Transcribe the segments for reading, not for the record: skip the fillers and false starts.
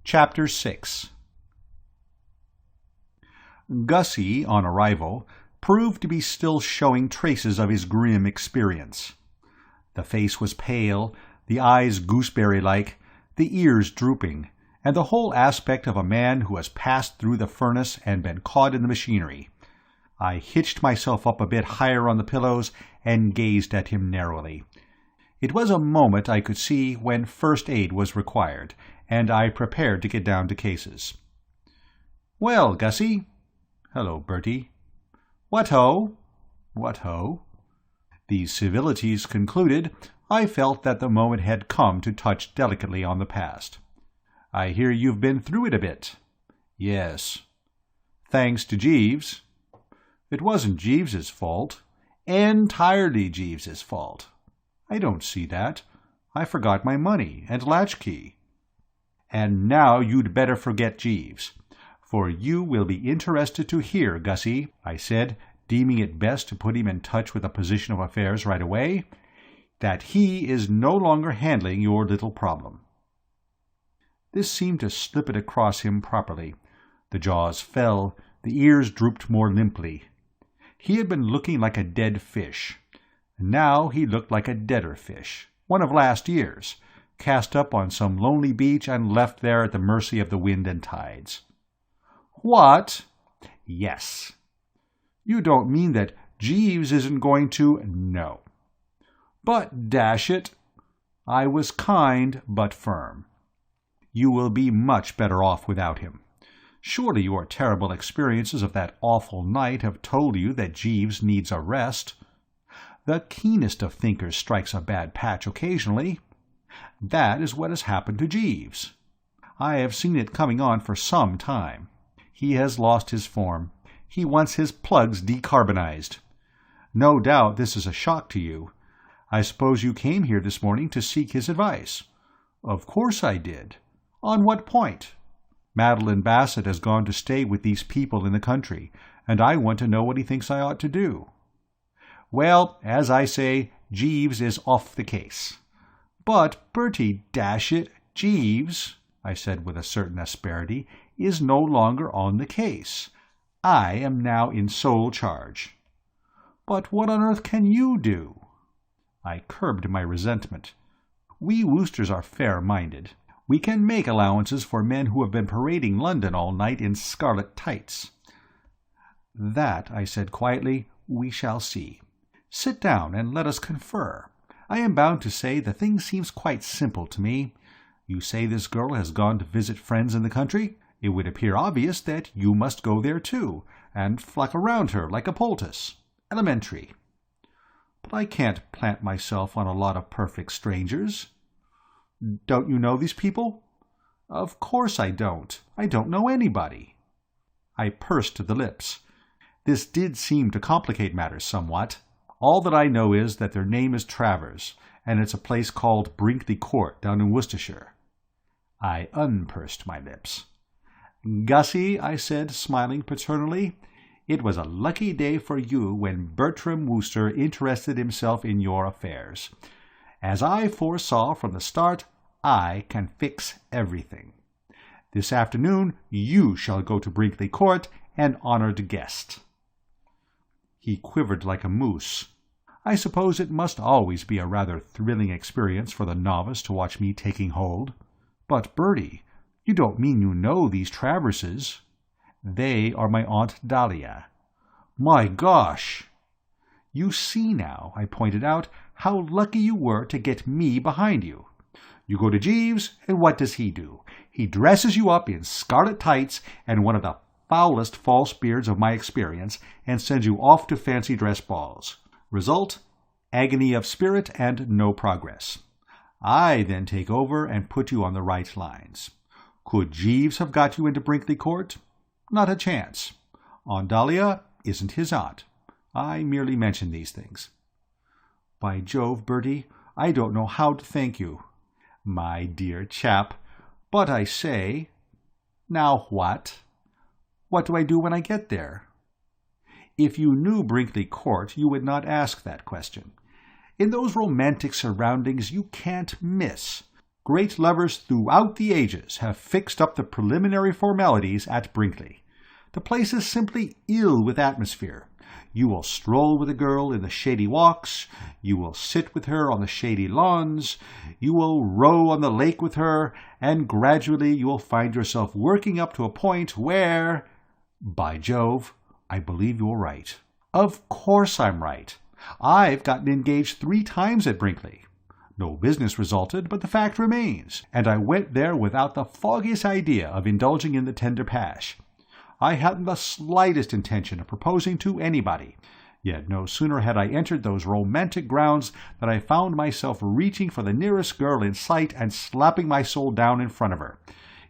Chapter 6. Gussie, on arrival, proved to be still showing traces of his grim experience. The face was pale, the eyes gooseberry-like, the ears drooping, and the whole aspect of a man who has passed through the furnace and been caught in the machinery. I hitched myself up a bit higher on the pillows and gazed at him narrowly. It was a moment, I could see, when first aid was required, and I prepared to get down to cases. "Well, Gussie." "Hello, Bertie." "What ho?" "What ho?" These civilities concluded, I felt that the moment had come to touch delicately on the past. "I hear you've been through it a bit." "Yes." "Thanks to Jeeves." "It wasn't Jeeves's fault." "Entirely Jeeves's fault." "I don't see that. I forgot my money and latchkey." "And now you'd better forget Jeeves. For you will be interested to hear, Gussie," I said, deeming it best to put him in touch with the position of affairs right away, "that he is no longer handling your little problem." This seemed to slip it across him properly. The jaws fell, the ears drooped more limply. He had been looking like a dead fish. Now he looked like a deader fish, one of last year's, cast up on some lonely beach and left there at the mercy of the wind and tides. "What?" "Yes." "You don't mean that Jeeves isn't going to—" "No." "But, dash it—" I was kind but firm. "You will be much better off without him. Surely your terrible experiences of that awful night have told you that Jeeves needs a rest. The keenest of thinkers strikes a bad patch occasionally. That is what has happened to Jeeves. I have seen it coming on for some time. He has lost his form. He wants his plugs decarbonized. No doubt this is a shock to you. I suppose you came here this morning to seek his advice." "Of course I did." "On what point?" "Madeleine Basset has gone to stay with these people in the country, and I want to know what he thinks I ought to do." "Well, as I say, Jeeves is off the case." "But, Bertie, dash it, Jeeves," I said with a certain asperity, "is no longer on the case. I am now in sole charge." "But what on earth can you do?" I curbed my resentment. We Woosters are fair-minded. We can make allowances for men who have been parading London all night in scarlet tights. "That," I said quietly, "we shall see. Sit down and let us confer. I am bound to say the thing seems quite simple to me. You say this girl has gone to visit friends in the country. It would appear obvious that you must go there too, and flock around her like a poultice. Elementary. But I can't plant myself on a lot of perfect strangers." "Don't you know these people?" "Of course I don't. I don't know anybody." I pursed the lips. This did seem to complicate matters somewhat. All that I know is that their name is Travers, and it's a place called Brinkley Court down in Worcestershire. I unpursed my lips. "Gussie," I said, smiling paternally, "it was a lucky day for you when Bertram Wooster interested himself in your affairs. As I foresaw from the start, I can fix everything. This afternoon you shall go to Brinkley Court, an honoured guest." He quivered like a moose. I suppose it must always be a rather thrilling experience for the novice to watch me taking hold. "But, Bertie, you don't mean you know these Traverses?" "They are my Aunt Dahlia." "My gosh!" "You see now," I pointed out, "how lucky you were to get me behind you. You go to Jeeves, and what does he do? He dresses you up in scarlet tights and one of the foulest false beards of my experience, and sends you off to fancy dress balls. Result, agony of spirit and no progress. I then take over and put you on the right lines. Could Jeeves have got you into Brinkley Court? Not a chance. Aunt Dahlia isn't his aunt. I merely mention these things." "By Jove, Bertie, I don't know how to thank you." "My dear chap. But I say—" "Now what?" "What do I do when I get there?" If you knew Brinkley Court, you would not ask that question. In those romantic surroundings you can't miss. Great lovers throughout the ages have fixed up the preliminary formalities at Brinkley. The place is simply ill with atmosphere. You will stroll with a girl in the shady walks, you will sit with her on the shady lawns, you will row on the lake with her, and gradually you will find yourself working up to a point where— By Jove, I believe you're right. Of course I'm right. I've gotten engaged 3 times at Brinkley. No business resulted, but the fact remains, and I went there without the foggiest idea of indulging in the tender pash. I hadn't the slightest intention of proposing to anybody, yet no sooner had I entered those romantic grounds than I found myself reaching for the nearest girl in sight and slapping my soul down in front of her.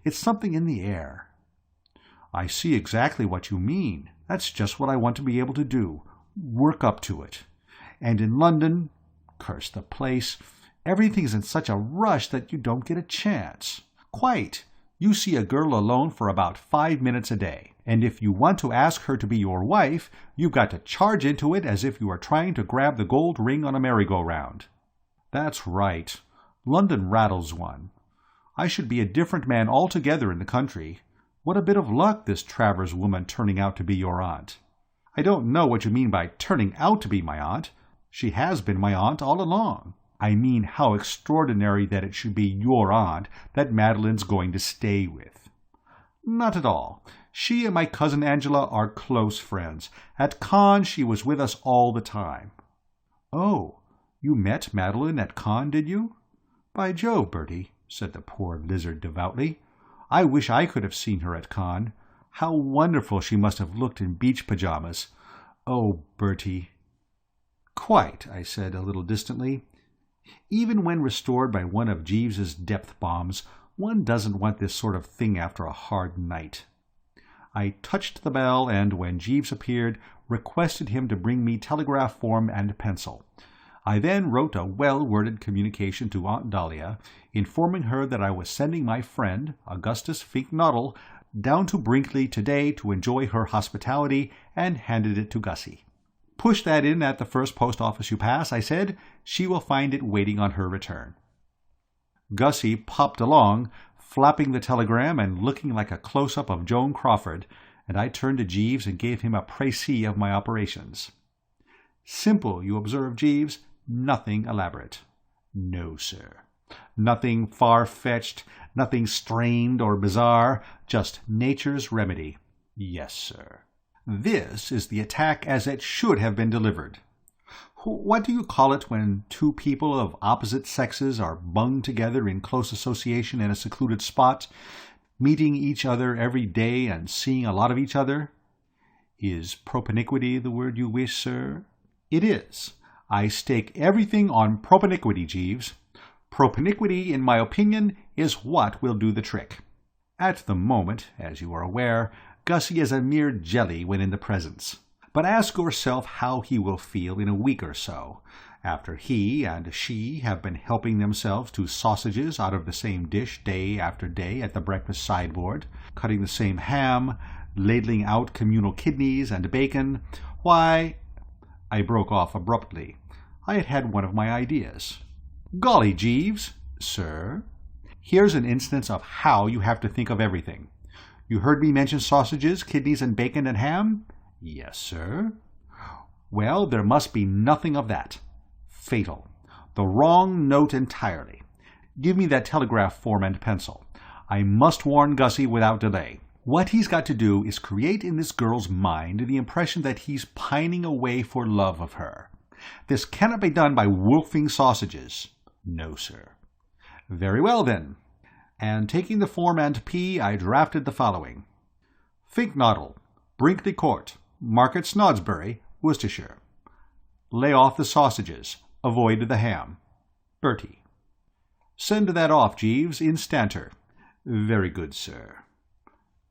It's something in the air. I see exactly what you mean. That's just what I want to be able to do, work up to it. And in London, curse the place, everything's in such a rush that you don't get a chance. Quite. You see a girl alone for about 5 minutes a day, and if you want to ask her to be your wife, you've got to charge into it as if you were trying to grab the gold ring on a merry-go-round. That's right. London rattles one. I should be a different man altogether in the country. What a bit of luck, this Travers woman turning out to be your aunt. I don't know what you mean by turning out to be my aunt. She has been my aunt all along. I mean how extraordinary that it should be your aunt that Madeleine's going to stay with. Not at all. She and my cousin Angela are close friends. At Cannes she was with us all the time. Oh, you met Madeleine at Cannes, did you? By Jove, Bertie, said the poor lizard devoutly. I wish I could have seen her at Cannes. How wonderful she must have looked in beach pyjamas. Oh, Bertie. Quite, I said a little distantly. Even when restored by one of Jeeves's depth bombs, one doesn't want this sort of thing after a hard night. I touched the bell and, when Jeeves appeared, requested him to bring me telegraph form and pencil. I then wrote a well-worded communication to Aunt Dahlia, informing her that I was sending my friend, Gussie Fink-Nottle, down to Brinkley today to enjoy her hospitality, and handed it to Gussie. Push that in at the first post office you pass, I said. She will find it waiting on her return. Gussie popped along, flapping the telegram and looking like a close-up of Joan Crawford, and I turned to Jeeves and gave him a précis of my operations. Simple, you observe, Jeeves, nothing elaborate. No, sir. Nothing far-fetched, nothing strained or bizarre, just nature's remedy. Yes, sir. This is the attack as it should have been delivered. What do you call it when 2 people of opposite sexes are bunged together in close association in a secluded spot, meeting each other every day and seeing a lot of each other? Is propinquity the word you wish, sir? It is. I stake everything on propinquity, Jeeves. Propinquity, in my opinion, is what will do the trick. At the moment, as you are aware, Gussie is a mere jelly when in the presence. But ask yourself how he will feel in a week or so, after he and she have been helping themselves to sausages out of the same dish day after day at the breakfast sideboard, cutting the same ham, ladling out communal kidneys and bacon. Why— I broke off abruptly. I had had one of my ideas. Golly, Jeeves, sir, here's an instance of how you have to think of everything. You heard me mention sausages, kidneys, and bacon and ham? Yes, sir. Well, there must be nothing of that. Fatal. The wrong note entirely. Give me that telegraph form and pencil. I must warn Gussie without delay. What he's got to do is create in this girl's mind the impression that he's pining away for love of her. This cannot be done by wolfing sausages. No, sir. Very well, then. And taking the form and P, I drafted the following. Fink-Nottle, Brinkley Court, Market Snodsbury, Worcestershire. Lay off the sausages. Avoid the ham. Bertie. Send that off, Jeeves, instanter. Very good, sir.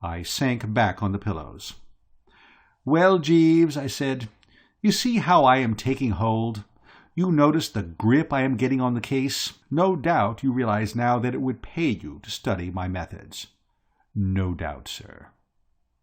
I sank back on the pillows. Well, Jeeves, I said, you see how I am taking hold? You notice the grip I am getting on the case? No doubt you realize now that it would pay you to study my methods. No doubt, sir.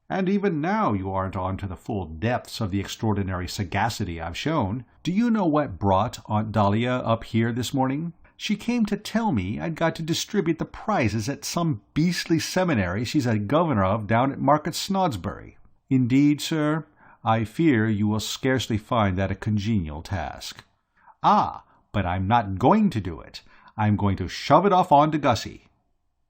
And even now you aren't on to the full depths of the extraordinary sagacity I've shown. Do you know what brought Aunt Dahlia up here this morning? She came to tell me I'd got to distribute the prizes at some beastly seminary she's a governor of down at Market Snodsbury. Indeed, sir, I fear you will scarcely find that a congenial task. Ah, but I'm not going to do it. I'm going to shove it off on to Gussie.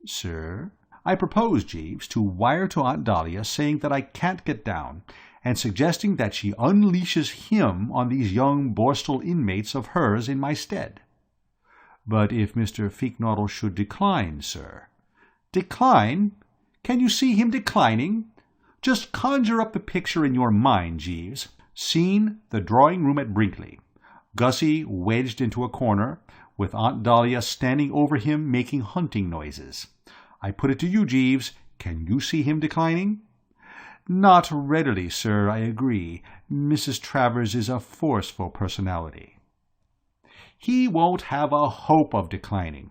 Sir? I propose, Jeeves, to wire to Aunt Dahlia saying that I can't get down, and suggesting that she unleashes him on these young borstal inmates of hers in my stead. But if Mr. Fink-Nottle should decline, sir— Decline? Can you see him declining? Just conjure up the picture in your mind, Jeeves. Scene, the drawing-room at Brinkley. Gussie wedged into a corner, with Aunt Dahlia standing over him making hunting noises. I put it to you, Jeeves, can you see him declining? Not readily, sir, I agree. Mrs. Travers is a forceful personality. He won't have a hope of declining.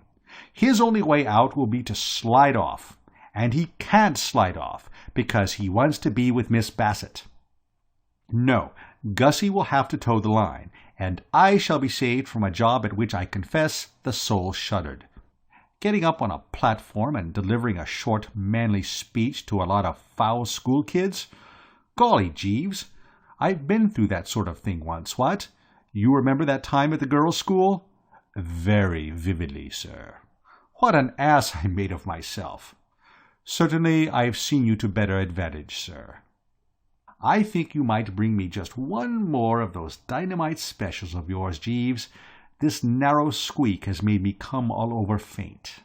His only way out will be to slide off, and he can't slide off, because he wants to be with Miss Basset. No, Gussie will have to toe the line, and I shall be saved from a job at which I confess the soul shuddered. Getting up on a platform and delivering a short, manly speech to a lot of foul school kids? Golly, Jeeves, I've been through that sort of thing once, what? You remember that time at the girls' school? Very vividly, sir. What an ass I made of myself. Certainly I've seen you to better advantage, sir. I think you might bring me just one more of those dynamite specials of yours, Jeeves. This narrow squeak has made me come all over faint.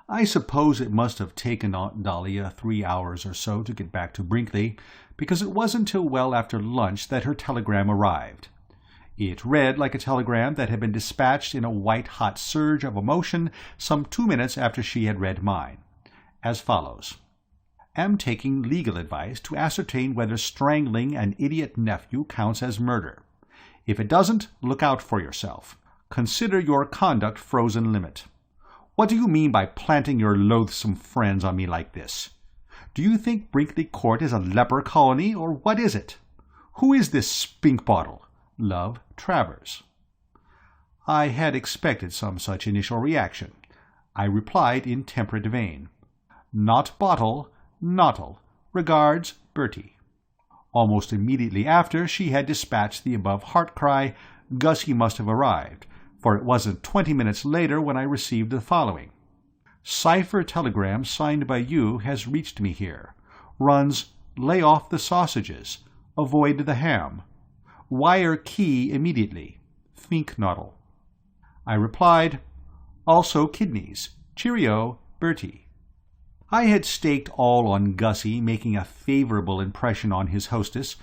I suppose it must have taken Aunt Dahlia 3 hours or so to get back to Brinkley, because it wasn't till well after lunch that her telegram arrived. It read like a telegram that had been dispatched in a white-hot surge of emotion some 2 minutes after she had read mine, as follows. Am taking legal advice to ascertain whether strangling an idiot nephew counts as murder. If it doesn't, look out for yourself. Consider your conduct frozen limit. What do you mean by planting your loathsome friends on me like this? Do you think Brinkley Court is a leper colony, or what is it? Who is this spink bottle? Love, Travers. I had expected some such initial reaction. I replied in temperate vein. Not bottle, Nottle. Regards, Bertie. Almost immediately after she had dispatched the above heart cry, Gussie must have arrived, for it wasn't 20 minutes later when I received the following. Cipher telegram signed by you has reached me here. Runs, lay off the sausages. Avoid the ham. Wire key immediately. Fink-Nottle. I replied, also kidneys. Cheerio, Bertie. I had staked all on Gussie making a favorable impression on his hostess,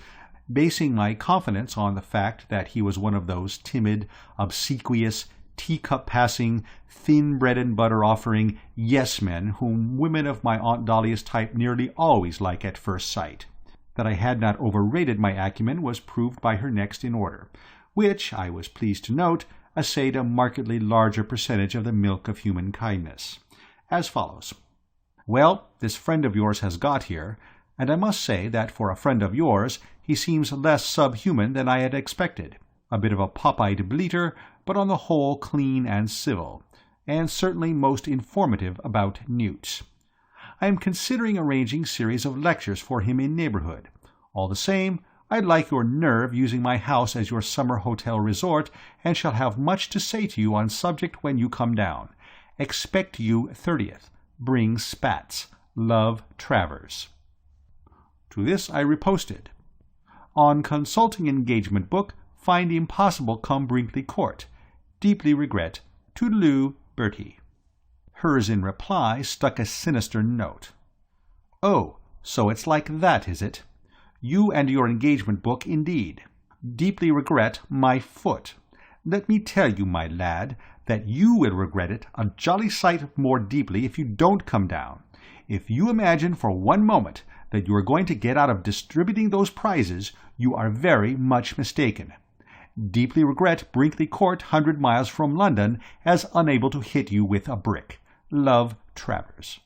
basing my confidence on the fact that he was one of those timid, obsequious, teacup-passing, thin bread-and-butter-offering yes-men whom women of my Aunt Dahlia's type nearly always like at first sight. That I had not overrated my acumen was proved by her next in order, which, I was pleased to note, essayed a markedly larger percentage of the milk of human kindness. As follows. Well, this friend of yours has got here, and I must say that for a friend of yours he seems less subhuman than I had expected. A bit of a pop-eyed bleater, but on the whole clean and civil, and certainly most informative about newts. I am considering arranging series of lectures for him in neighbourhood. All the same, I'd like your nerve using my house as your summer hotel resort, and shall have much to say to you on subject when you come down. Expect you 30th. Bring spats. Love, Travers. To this I reposted. On consulting engagement book, find impossible come Brinkley Court. Deeply regret. Toodaloo, Bertie. Hers in reply stuck a sinister note. Oh, so it's like that, is it? You and your engagement book, indeed. Deeply regret my foot. Let me tell you, my lad, that you will regret it a jolly sight more deeply if you don't come down. If you imagine for one moment that you are going to get out of distributing those prizes, you are very much mistaken. Deeply regret Brinkley Court 100 miles from London as unable to hit you with a brick. Love, Travers.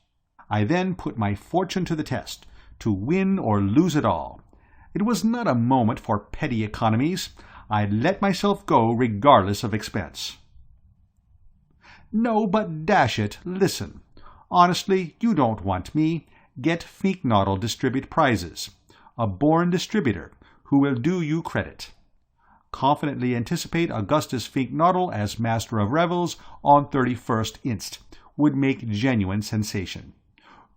I then put my fortune to the test, to win or lose it all. It was not a moment for petty economies. I let myself go regardless of expense. No, but dash it, listen. Honestly, you don't want me. Get Fink-Nottle distribute prizes. A born distributor, who will do you credit. Confidently anticipate Augustus Fink-Nottle as Master of Revels on 31st inst. Would make genuine sensation.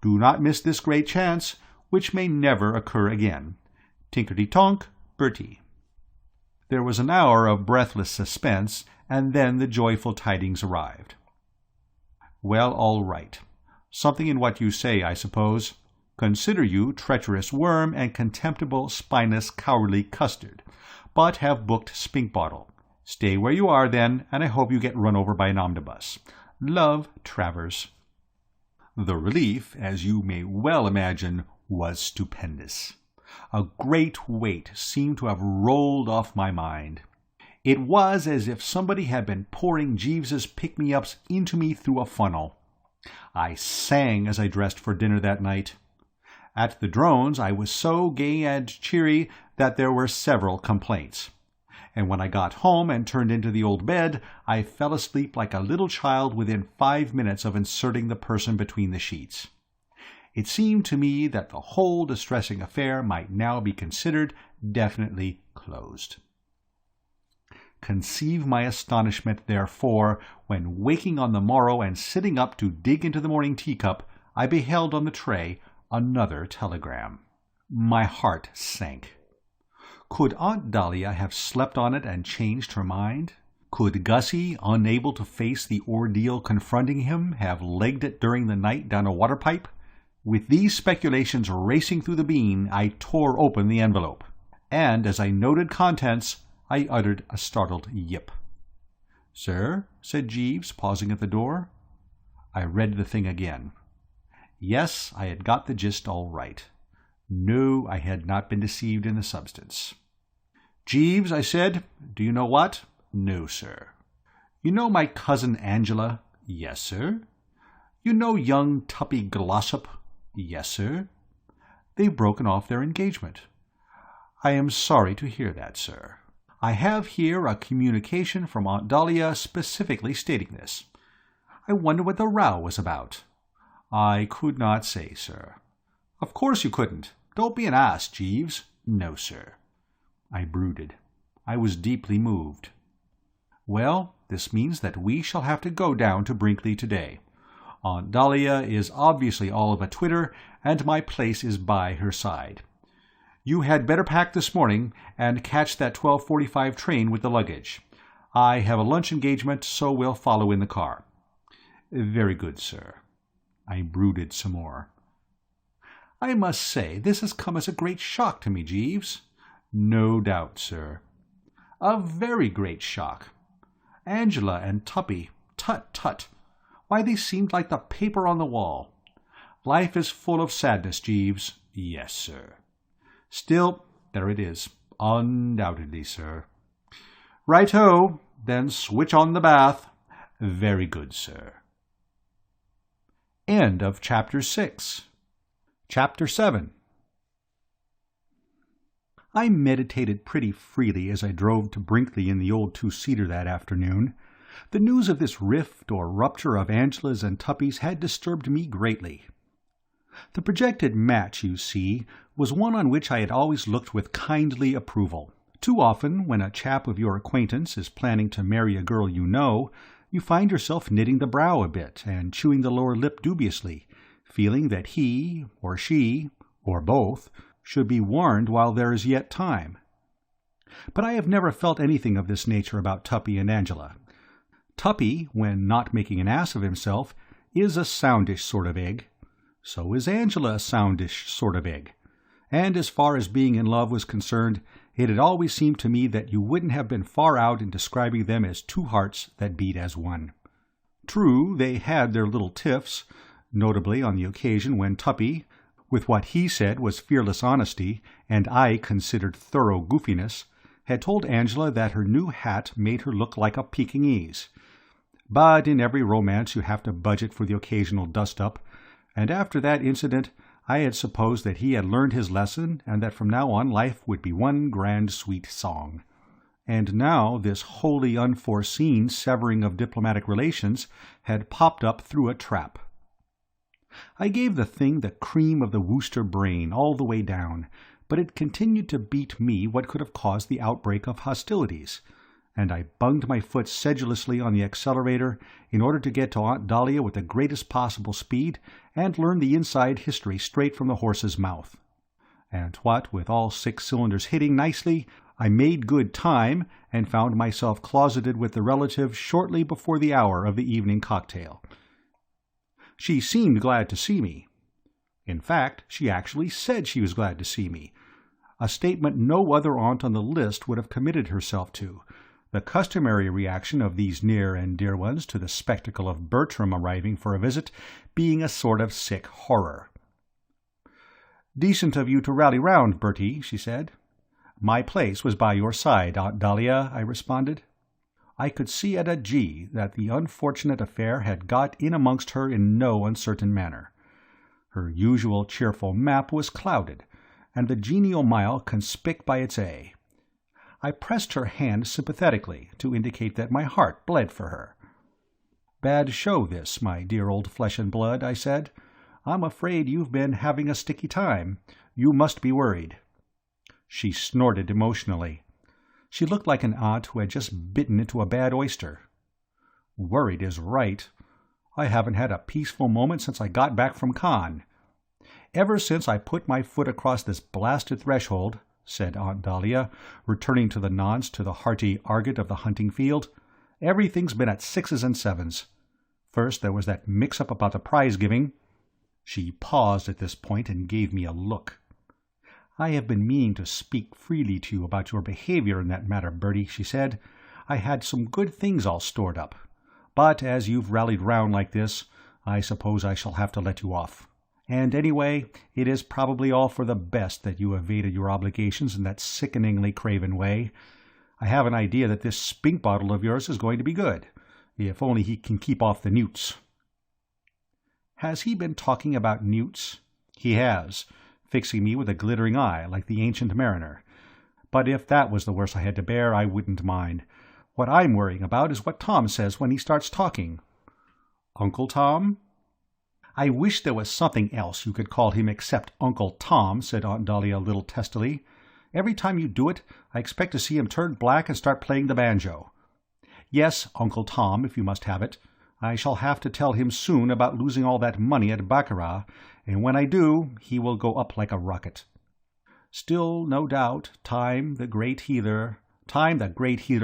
Do not miss this great chance, which may never occur again. Tinkerty-tonk, Bertie. There was an hour of breathless suspense, and then the joyful tidings arrived. Well, all right. Something in what you say, I suppose. Consider you treacherous worm and contemptible, spineless, cowardly custard, but have booked Spinkbottle. Stay where you are, then, and I hope you get run over by an omnibus. Love, Travers. The relief, as you may well imagine, was stupendous. A great weight seemed to have rolled off my mind. It was as if somebody had been pouring Jeeves's pick-me-ups into me through a funnel. I sang as I dressed for dinner that night. At the Drones I was so gay and cheery that there were several complaints. And when I got home and turned into the old bed, I fell asleep like a little child within 5 minutes of inserting the person between the sheets. It seemed to me that the whole distressing affair might now be considered definitely closed. Conceive my astonishment, therefore, when waking on the morrow and sitting up to dig into the morning teacup, I beheld on the tray another telegram. My heart sank. Could Aunt Dahlia have slept on it and changed her mind? Could Gussie, unable to face the ordeal confronting him, have legged it during the night down a water pipe? With these speculations racing through the bean, I tore open the envelope, and as I noted contents, I uttered a startled yip. "Sir?" said Jeeves, pausing at the door. I read the thing again. Yes, I had got the gist all right. No, I had not been deceived in the substance. "Jeeves," I said, "do you know what?" "No, sir." "You know my cousin Angela?" "Yes, sir." "You know young Tuppy Glossop?" "Yes, sir." "They've broken off their engagement." "I am sorry to hear that, sir. I have here a communication from Aunt Dahlia specifically stating this. I wonder what the row was about." "I could not say, sir." "Of course you couldn't. Don't be an ass, Jeeves." "No, sir." I brooded. I was deeply moved. "Well, this means that we shall have to go down to Brinkley today. Aunt Dahlia is obviously all of a twitter, and my place is by her side. You had better pack this morning and catch that 12:45 train with the luggage. I have a lunch engagement, so we'll follow in the car." "Very good, sir." I brooded some more. "I must say this has come as a great shock to me, Jeeves." "No doubt, sir." "A very great shock. Angela and Tuppy, tut. Why, they seemed like the paper on the wall. Life is full of sadness, Jeeves." "Yes, sir." "Still, there it is. Undoubtedly, sir." "Right-ho. Then switch on the bath." "Very good, sir." End of Chapter 6. Chapter 7. I meditated pretty freely as I drove to Brinkley in the old two-seater that afternoon. The news of this rift or rupture of Angela's and Tuppy's had disturbed me greatly. The projected match, you see, was one on which I had always looked with kindly approval. Too often, when a chap of your acquaintance is planning to marry a girl you know, you find yourself knitting the brow a bit and chewing the lower lip dubiously, feeling that he, or she, or both, should be warned while there is yet time. But I have never felt anything of this nature about Tuppy and Angela. Tuppy, when not making an ass of himself, is a soundish sort of egg. So is Angela a soundish sort of egg. And as far as being in love was concerned, it had always seemed to me that you wouldn't have been far out in describing them as two hearts that beat as one. True, they had their little tiffs, notably on the occasion when Tuppy, with what he said was fearless honesty, and I considered thorough goofiness, had told Angela that her new hat made her look like a Pekingese. But in every romance you have to budget for the occasional dust-up, and after that incident I had supposed that he had learned his lesson and that from now on life would be one grand sweet song. and now this wholly unforeseen severing of diplomatic relations had popped up through a trap. I gave the thing the cream of the Wooster brain all the way down, but it continued to beat me what could have caused the outbreak of hostilities, and I bunged my foot sedulously on the accelerator in order to get to Aunt Dahlia with the greatest possible speed and learn the inside history straight from the horse's mouth. And what with all 6 cylinders hitting nicely, I made good time and found myself closeted with the relative shortly before the hour of the evening cocktail. She seemed glad to see me. In fact, she actually said she was glad to see me, a statement no other aunt on the list would have committed herself to, the customary reaction of these near and dear ones to the spectacle of Bertram arriving for a visit being a sort of sick horror. "Decent of you to rally round, Bertie," she said. "My place was by your side, Aunt Dahlia," I responded. I could see at a G that the unfortunate affair had got in amongst her in no uncertain manner. Her usual cheerful map was clouded, and the genial mile conspic by its A. I pressed her hand sympathetically to indicate that my heart bled for her. "Bad show this, my dear old flesh and blood," I said. "I'm afraid you've been having a sticky time. You must be worried." She snorted emotionally. She looked like an aunt who had just bitten into a bad oyster. "Worried is right. I haven't had a peaceful moment since I got back from Cannes. Ever since I put my foot across this blasted threshold," said Aunt Dahlia, returning to the nonce to the hearty argot of the hunting field, "everything's been at 6s and 7s. First there was that mix-up about the prize-giving." She paused at this point and gave me a look. "I have been meaning to speak freely to you about your behaviour in that matter, Bertie," she said. "I had some good things all stored up. But as you've rallied round like this, I suppose I shall have to let you off. And anyway, it is probably all for the best that you evaded your obligations in that sickeningly craven way. I have an idea that this spink bottle of yours is going to be good, if only he can keep off the newts." "Has he been talking about newts?" "He has, fixing me with a glittering eye like the ancient mariner. But if that was the worst I had to bear, I wouldn't mind. What I'm worrying about is what Tom says when he starts talking." "Uncle Tom?" "I wish there was something else you could call him except Uncle Tom," said Aunt Dahlia a little testily. "Every time you do it, I expect to see him turn black and start playing the banjo. Yes, Uncle Tom, if you must have it. I shall have to tell him soon about losing all that money at baccarat, and when I do, he will go up like a rocket. Still, no doubt, time the great healer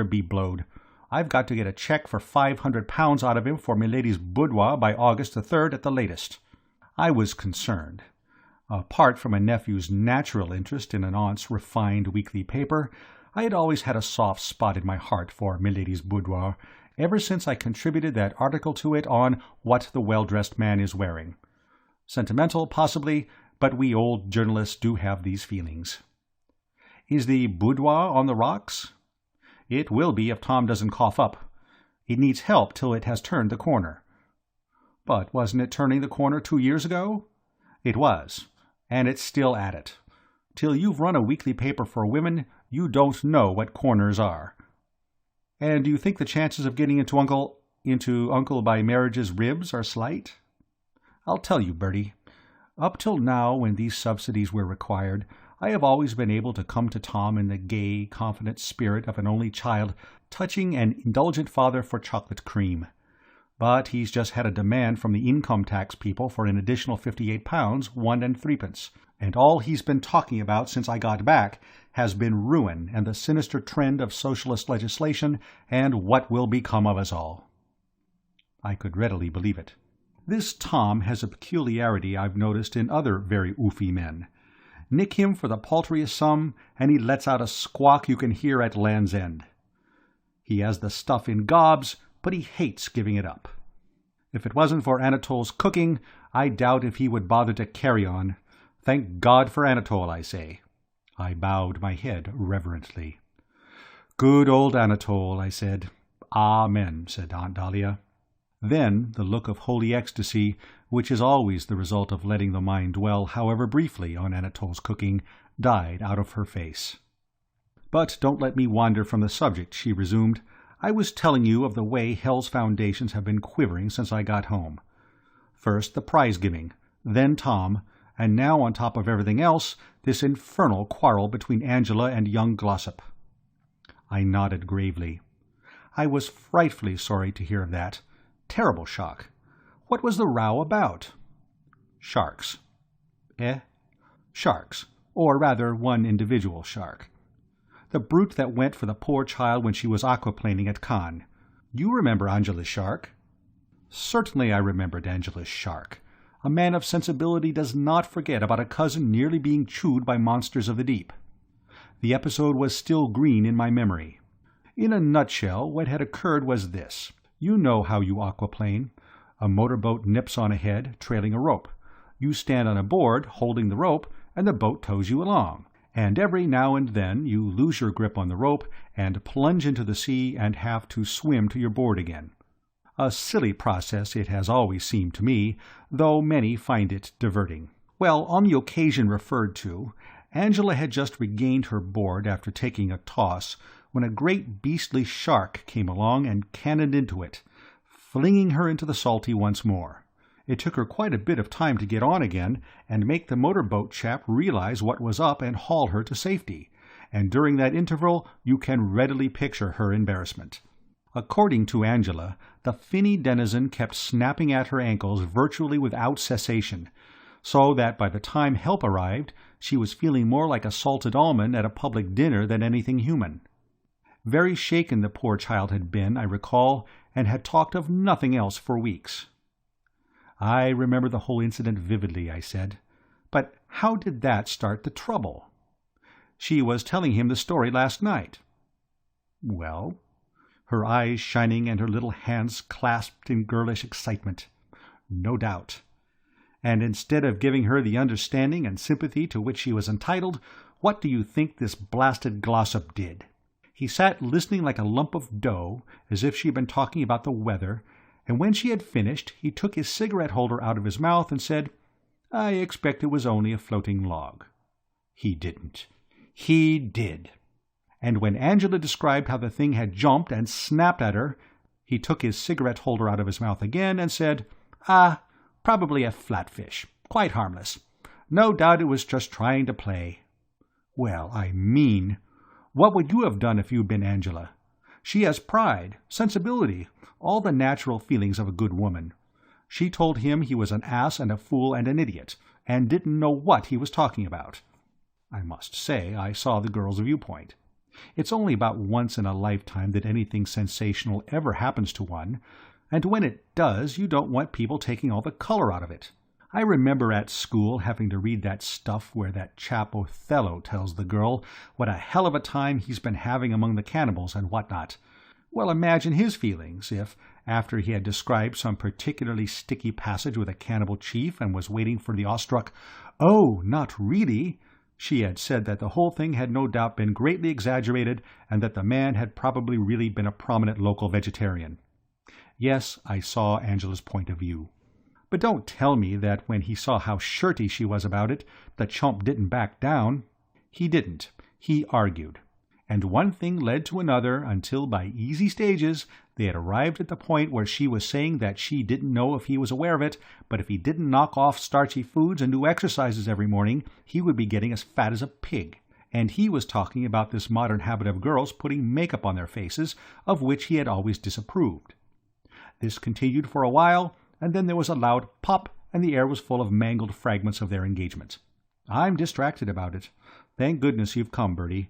be blowed. I've got to get a cheque for £500 out of him for milady's boudoir by August the 3rd at the latest." I was concerned. Apart from a nephew's natural interest in an aunt's refined weekly paper, I had always had a soft spot in my heart for milady's boudoir, ever since I contributed that article to it on What the Well-Dressed Man is Wearing. Sentimental, possibly, but we old journalists do have these feelings. "Is the boudoir on the rocks?" "It will be if Tom doesn't cough up. It needs help till it has turned the corner." "But wasn't it turning the corner 2 years ago?" "It was, and it's still at it. Till you've run a weekly paper for women, you don't know what corners are." "And do you think the chances of getting into Uncle by Marriage's ribs are slight?" "I'll tell you, Bertie. Up till now, when these subsidies were required, I have always been able to come to Tom in the gay, confident spirit of an only child touching an indulgent father for chocolate cream. But he's just had a demand from the income tax people for an additional £58, 1 3 and all he's been talking about since I got back has been ruin and the sinister trend of socialist legislation and what will become of us all." I could readily believe it. This Tom has a peculiarity I've noticed in other very oofy men. Nick him for the paltriest sum, and he lets out a squawk you can hear at Land's End. He has the stuff in gobs, but he hates giving it up. If it wasn't for Anatole's cooking, I doubt if he would bother to carry on. Thank God for Anatole, I say. I bowed my head reverently. "Good old Anatole," I said. "Amen," said Aunt Dahlia. Then the look of holy ecstasy, which is always the result of letting the mind dwell, however briefly, on Anatole's cooking, died out of her face. But don't let me wander from the subject," she resumed. "I was telling you of the way Hell's foundations have been quivering since I got home. First the prize-giving, then Tom, and now on top of everything else, this infernal quarrel between Angela and young Glossop." I nodded gravely. I was frightfully sorry to hear of that. Terrible shock. What was the row about? Sharks. Eh? Sharks, or rather one individual shark. The brute that went for the poor child when she was aquaplaning at Cannes. You remember Angela's shark? Certainly I remembered Angela's shark. A man of sensibility does not forget about a cousin nearly being chewed by monsters of the deep. The episode was still green in my memory. In a nutshell, what had occurred was this. You know how you aquaplane. A motorboat nips on ahead, trailing a rope. You stand on a board, holding the rope, and the boat tows you along. And every now and then you lose your grip on the rope and plunge into the sea and have to swim to your board again. A silly process it has always seemed to me, though many find it diverting. Well, on the occasion referred to, Angela had just regained her board after taking a toss when a great beastly shark came along and cannoned into it, flinging her into the salty once more. It took her quite a bit of time to get on again and make the motorboat chap realize what was up and haul her to safety, and during that interval you can readily picture her embarrassment. According to Angela, the finny denizen kept snapping at her ankles virtually without cessation, so that by the time help arrived she was feeling more like a salted almond at a public dinner than anything human. Very shaken the poor child had been, I recall, and had talked of nothing else for weeks. "I remember the whole incident vividly," I said. "But how did that start the trouble?" "She was telling him the story last night." "Well?" Her eyes shining and her little hands clasped in girlish excitement. "No doubt. And instead of giving her the understanding and sympathy to which she was entitled, what do you think this blasted Glossop did? He sat listening like a lump of dough, as if she had been talking about the weather, and when she had finished he took his cigarette-holder out of his mouth and said, 'I expect it was only a floating log.' He didn't. He did. And when Angela described how the thing had jumped and snapped at her, he took his cigarette-holder out of his mouth again and said, 'Ah, probably a flatfish. Quite harmless. No doubt it was just trying to play.' Well, I mean, what would you have done if you'd been Angela? She has pride, sensibility, all the natural feelings of a good woman. She told him he was an ass and a fool and an idiot, and didn't know what he was talking about. I must say I saw the girl's viewpoint. It's only about once in a lifetime that anything sensational ever happens to one, and when it does you don't want people taking all the colour out of it. I remember at school having to read that stuff where that chap Othello tells the girl what a hell of a time he's been having among the cannibals and what not. Well, imagine his feelings if, after he had described some particularly sticky passage with a cannibal chief and was waiting for the awestruck, "Oh, not really," she had said that the whole thing had no doubt been greatly exaggerated and that the man had probably really been a prominent local vegetarian. Yes, I saw Angela's point of view. But don't tell me that when he saw how shirty she was about it, the chump didn't back down. He didn't. He argued. And one thing led to another until by easy stages they had arrived at the point where she was saying that she didn't know if he was aware of it, but if he didn't knock off starchy foods and do exercises every morning, he would be getting as fat as a pig. And he was talking about this modern habit of girls putting makeup on their faces, of which he had always disapproved. This continued for a while, and then there was a loud pop, and the air was full of mangled fragments of their engagement. I'm distracted about it. Thank goodness you've come, Bertie.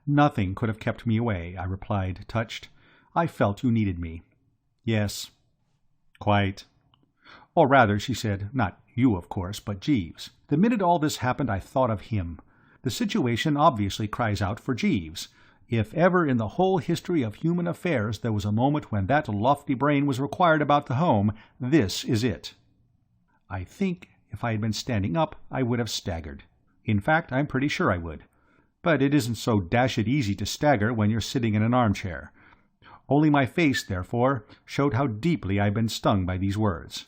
Nothing could have kept me away, I replied, touched. I felt you needed me. Yes. Quite. Or rather, she said, not you, of course, but Jeeves. The minute all this happened, I thought of him. The situation obviously cries out for Jeeves. If ever in the whole history of human affairs there was a moment when that lofty brain was required about the home, this is it. I think if I had been standing up, I would have staggered. In fact, I'm pretty sure I would. But it isn't so dashed easy to stagger when you're sitting in an armchair. Only my face, therefore, showed how deeply I'd been stung by these words.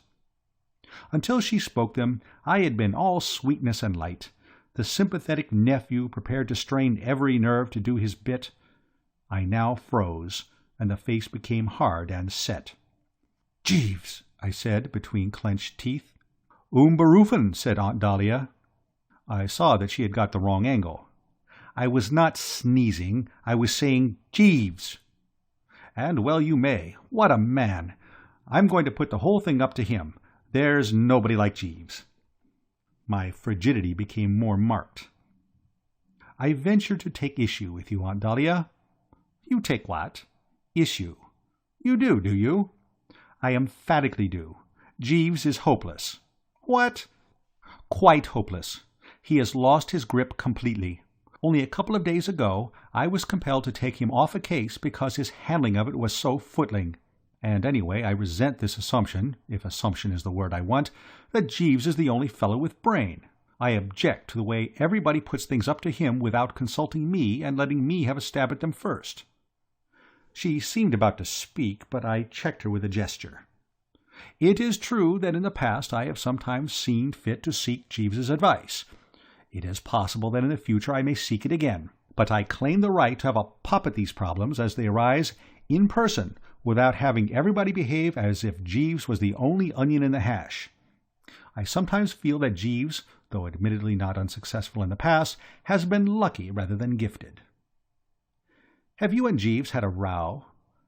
Until she spoke them, I had been all sweetness and light. the sympathetic nephew prepared to strain every nerve to do his bit. I now froze, and the face became hard and set. "Jeeves," I said, between clenched teeth. "Umberoofen," said Aunt Dahlia. I saw that she had got the wrong angle. I was not sneezing, I was saying Jeeves. And well you may. What a man! I'm going to put the whole thing up to him. There's nobody like Jeeves. My frigidity became more marked. "I venture to take issue with you, Aunt Dahlia." "You take what?" "Issue." "You do you?" "I emphatically do. Jeeves is hopeless." "What?" "Quite hopeless. He has lost his grip completely. Only a couple of days ago I was compelled to take him off a case because his handling of it was so footling. And anyway, I resent this assumption, if assumption is the word I want, that Jeeves is the only fellow with brain. I object to the way everybody puts things up to him without consulting me and letting me have a stab at them first." She seemed about to speak, but I checked her with a gesture. "It is true that in the past I have sometimes seen fit to seek Jeeves's advice. It is possible that in the future I may seek it again. But I claim the right to have a pop at these problems as they arise, in person, without having everybody behave as if Jeeves was the only onion in the hash. I sometimes feel that Jeeves, though admittedly not unsuccessful in the past, has been lucky rather than gifted." "Have you and Jeeves had a row?"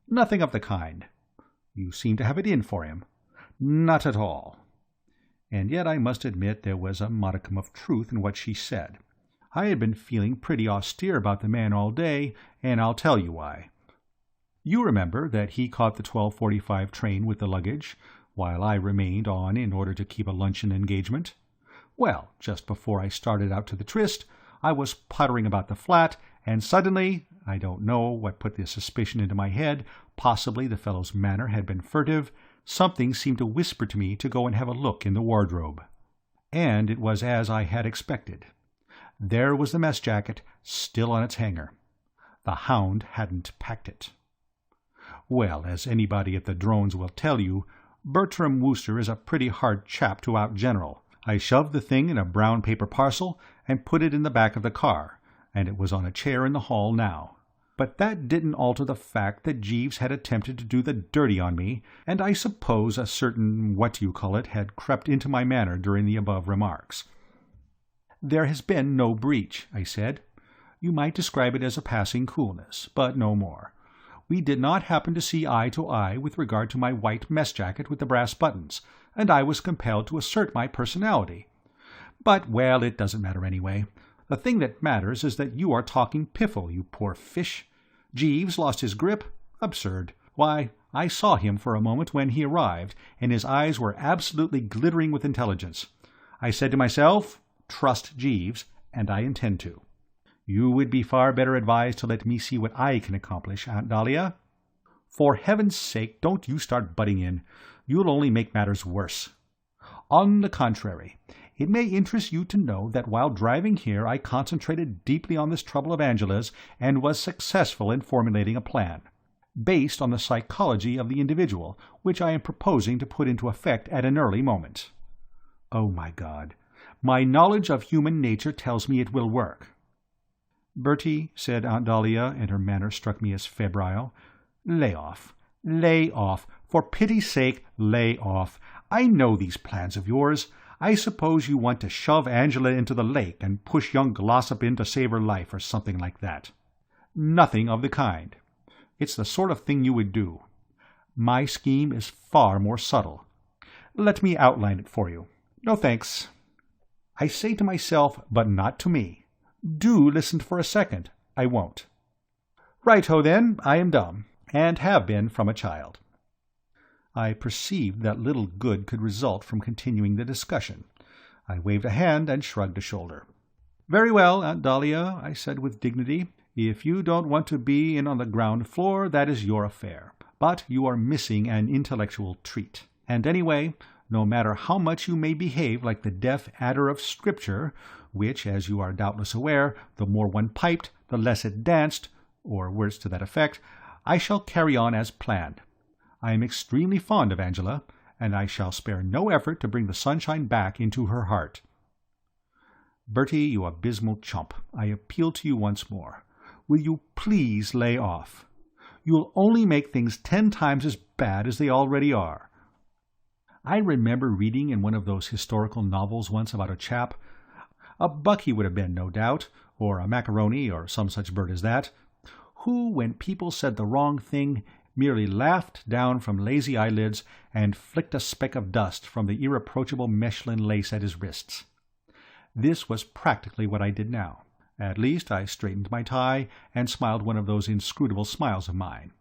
"Nothing of the kind." "You seem to have it in for him." "Not at all." And yet I must admit there was a modicum of truth in what she said. I had been feeling pretty austere about the man all day, and I'll tell you why. You remember that he caught the 12:45 train with the luggage, while I remained on in order to keep a luncheon engagement. Well, just before I started out to the tryst, I was pottering about the flat, and suddenly, I don't know what put the suspicion into my head, possibly the fellow's manner had been furtive, something seemed to whisper to me to go and have a look in the wardrobe. And it was as I had expected. There was the mess jacket, still on its hanger. The hound hadn't packed it. Well, as anybody at the Drones will tell you, Bertram Wooster is a pretty hard chap to outgeneral. I shoved the thing in a brown paper parcel and put it in the back of the car, and it was on a chair in the hall now. But that didn't alter the fact that Jeeves had attempted to do the dirty on me, and I suppose a certain what-do-you-call-it had crept into my manner during the above remarks. "There has been no breach," I said. "You might describe it as a passing coolness, but no more. We did not happen to see eye to eye with regard to my white mess jacket with the brass buttons, and I was compelled to assert my personality. But, well, it doesn't matter anyway. The thing that matters is that you are talking piffle, you poor fish. Jeeves lost his grip? Absurd. Why, I saw him for a moment when he arrived, and his eyes were absolutely glittering with intelligence. I said to myself, trust Jeeves, and I intend to. You would be far better advised to let me see what I can accomplish, Aunt Dahlia." "For heaven's sake, don't you start butting in. You'll only make matters worse." "On the contrary, it may interest you to know that while driving here I concentrated deeply on this trouble of Angela's and was successful in formulating a plan, based on the psychology of the individual, which I am proposing to put into effect at an early moment. Oh, my God. My knowledge of human nature tells me it will work." "Bertie," said Aunt Dahlia, and her manner struck me as febrile, "lay off. Lay off. For pity's sake, lay off. I know these plans of yours. I suppose you want to shove Angela into the lake and push young Glossop in to save her life or something like that. Nothing of the kind. It's the sort of thing you would do. My scheme is far more subtle. Let me outline it for you. No thanks. I say to myself, but not to me. Do listen for a second. I won't. Right-ho then, I am dumb, and have been from a child." I perceived that little good could result from continuing the discussion. I waved a hand and shrugged a shoulder. "Very well, Aunt Dahlia," I said with dignity. "If you don't want to be in on the ground floor, that is your affair. But you are missing an intellectual treat. And anyway, no matter how much you may behave like the deaf adder of Scripture, which, as you are doubtless aware, the more one piped, the less it danced, or words to that effect, I shall carry on as planned. I am extremely fond of Angela, and I shall spare no effort to bring the sunshine back into her heart." Bertie, you abysmal chump, I appeal to you once more. Will you please lay off? You'll only make things 10 times as bad as they already are. I remember reading in one of those historical novels once about a chap, a buck he would have been, no doubt, or a macaroni, or some such bird as that, who, when people said the wrong thing, merely laughed down from lazy eyelids and flicked a speck of dust from the irreproachable Mechlin lace at his wrists. This was practically what I did now. At least I straightened my tie and smiled one of those inscrutable smiles of mine.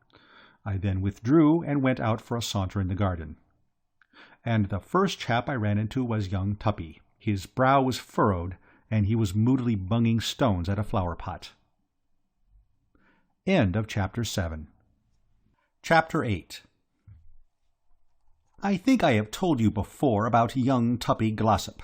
I then withdrew and went out for a saunter in the garden. And the first chap I ran into was young Tuppy. His brow was furrowed, and he was moodily bunging stones at a flower-pot. End of Chapter 7. Chapter 8. I think I have told you before about young Tuppy Glossop.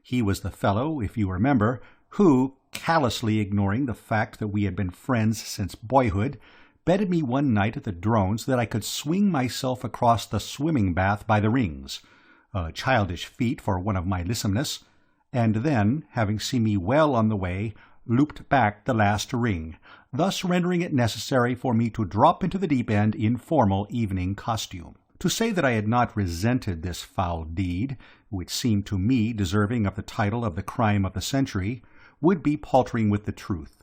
He was the fellow, if you remember, who, callously ignoring the fact that we had been friends since boyhood, betted me one night at the Drones that I could swing myself across the swimming bath by the rings, a childish feat for one of my lissomeness, and then, having seen me well on the way, looped back the last ring, thus rendering it necessary for me to drop into the deep end in formal evening costume. To say that I had not resented this foul deed, which seemed to me deserving of the title of the crime of the century, would be paltering with the truth.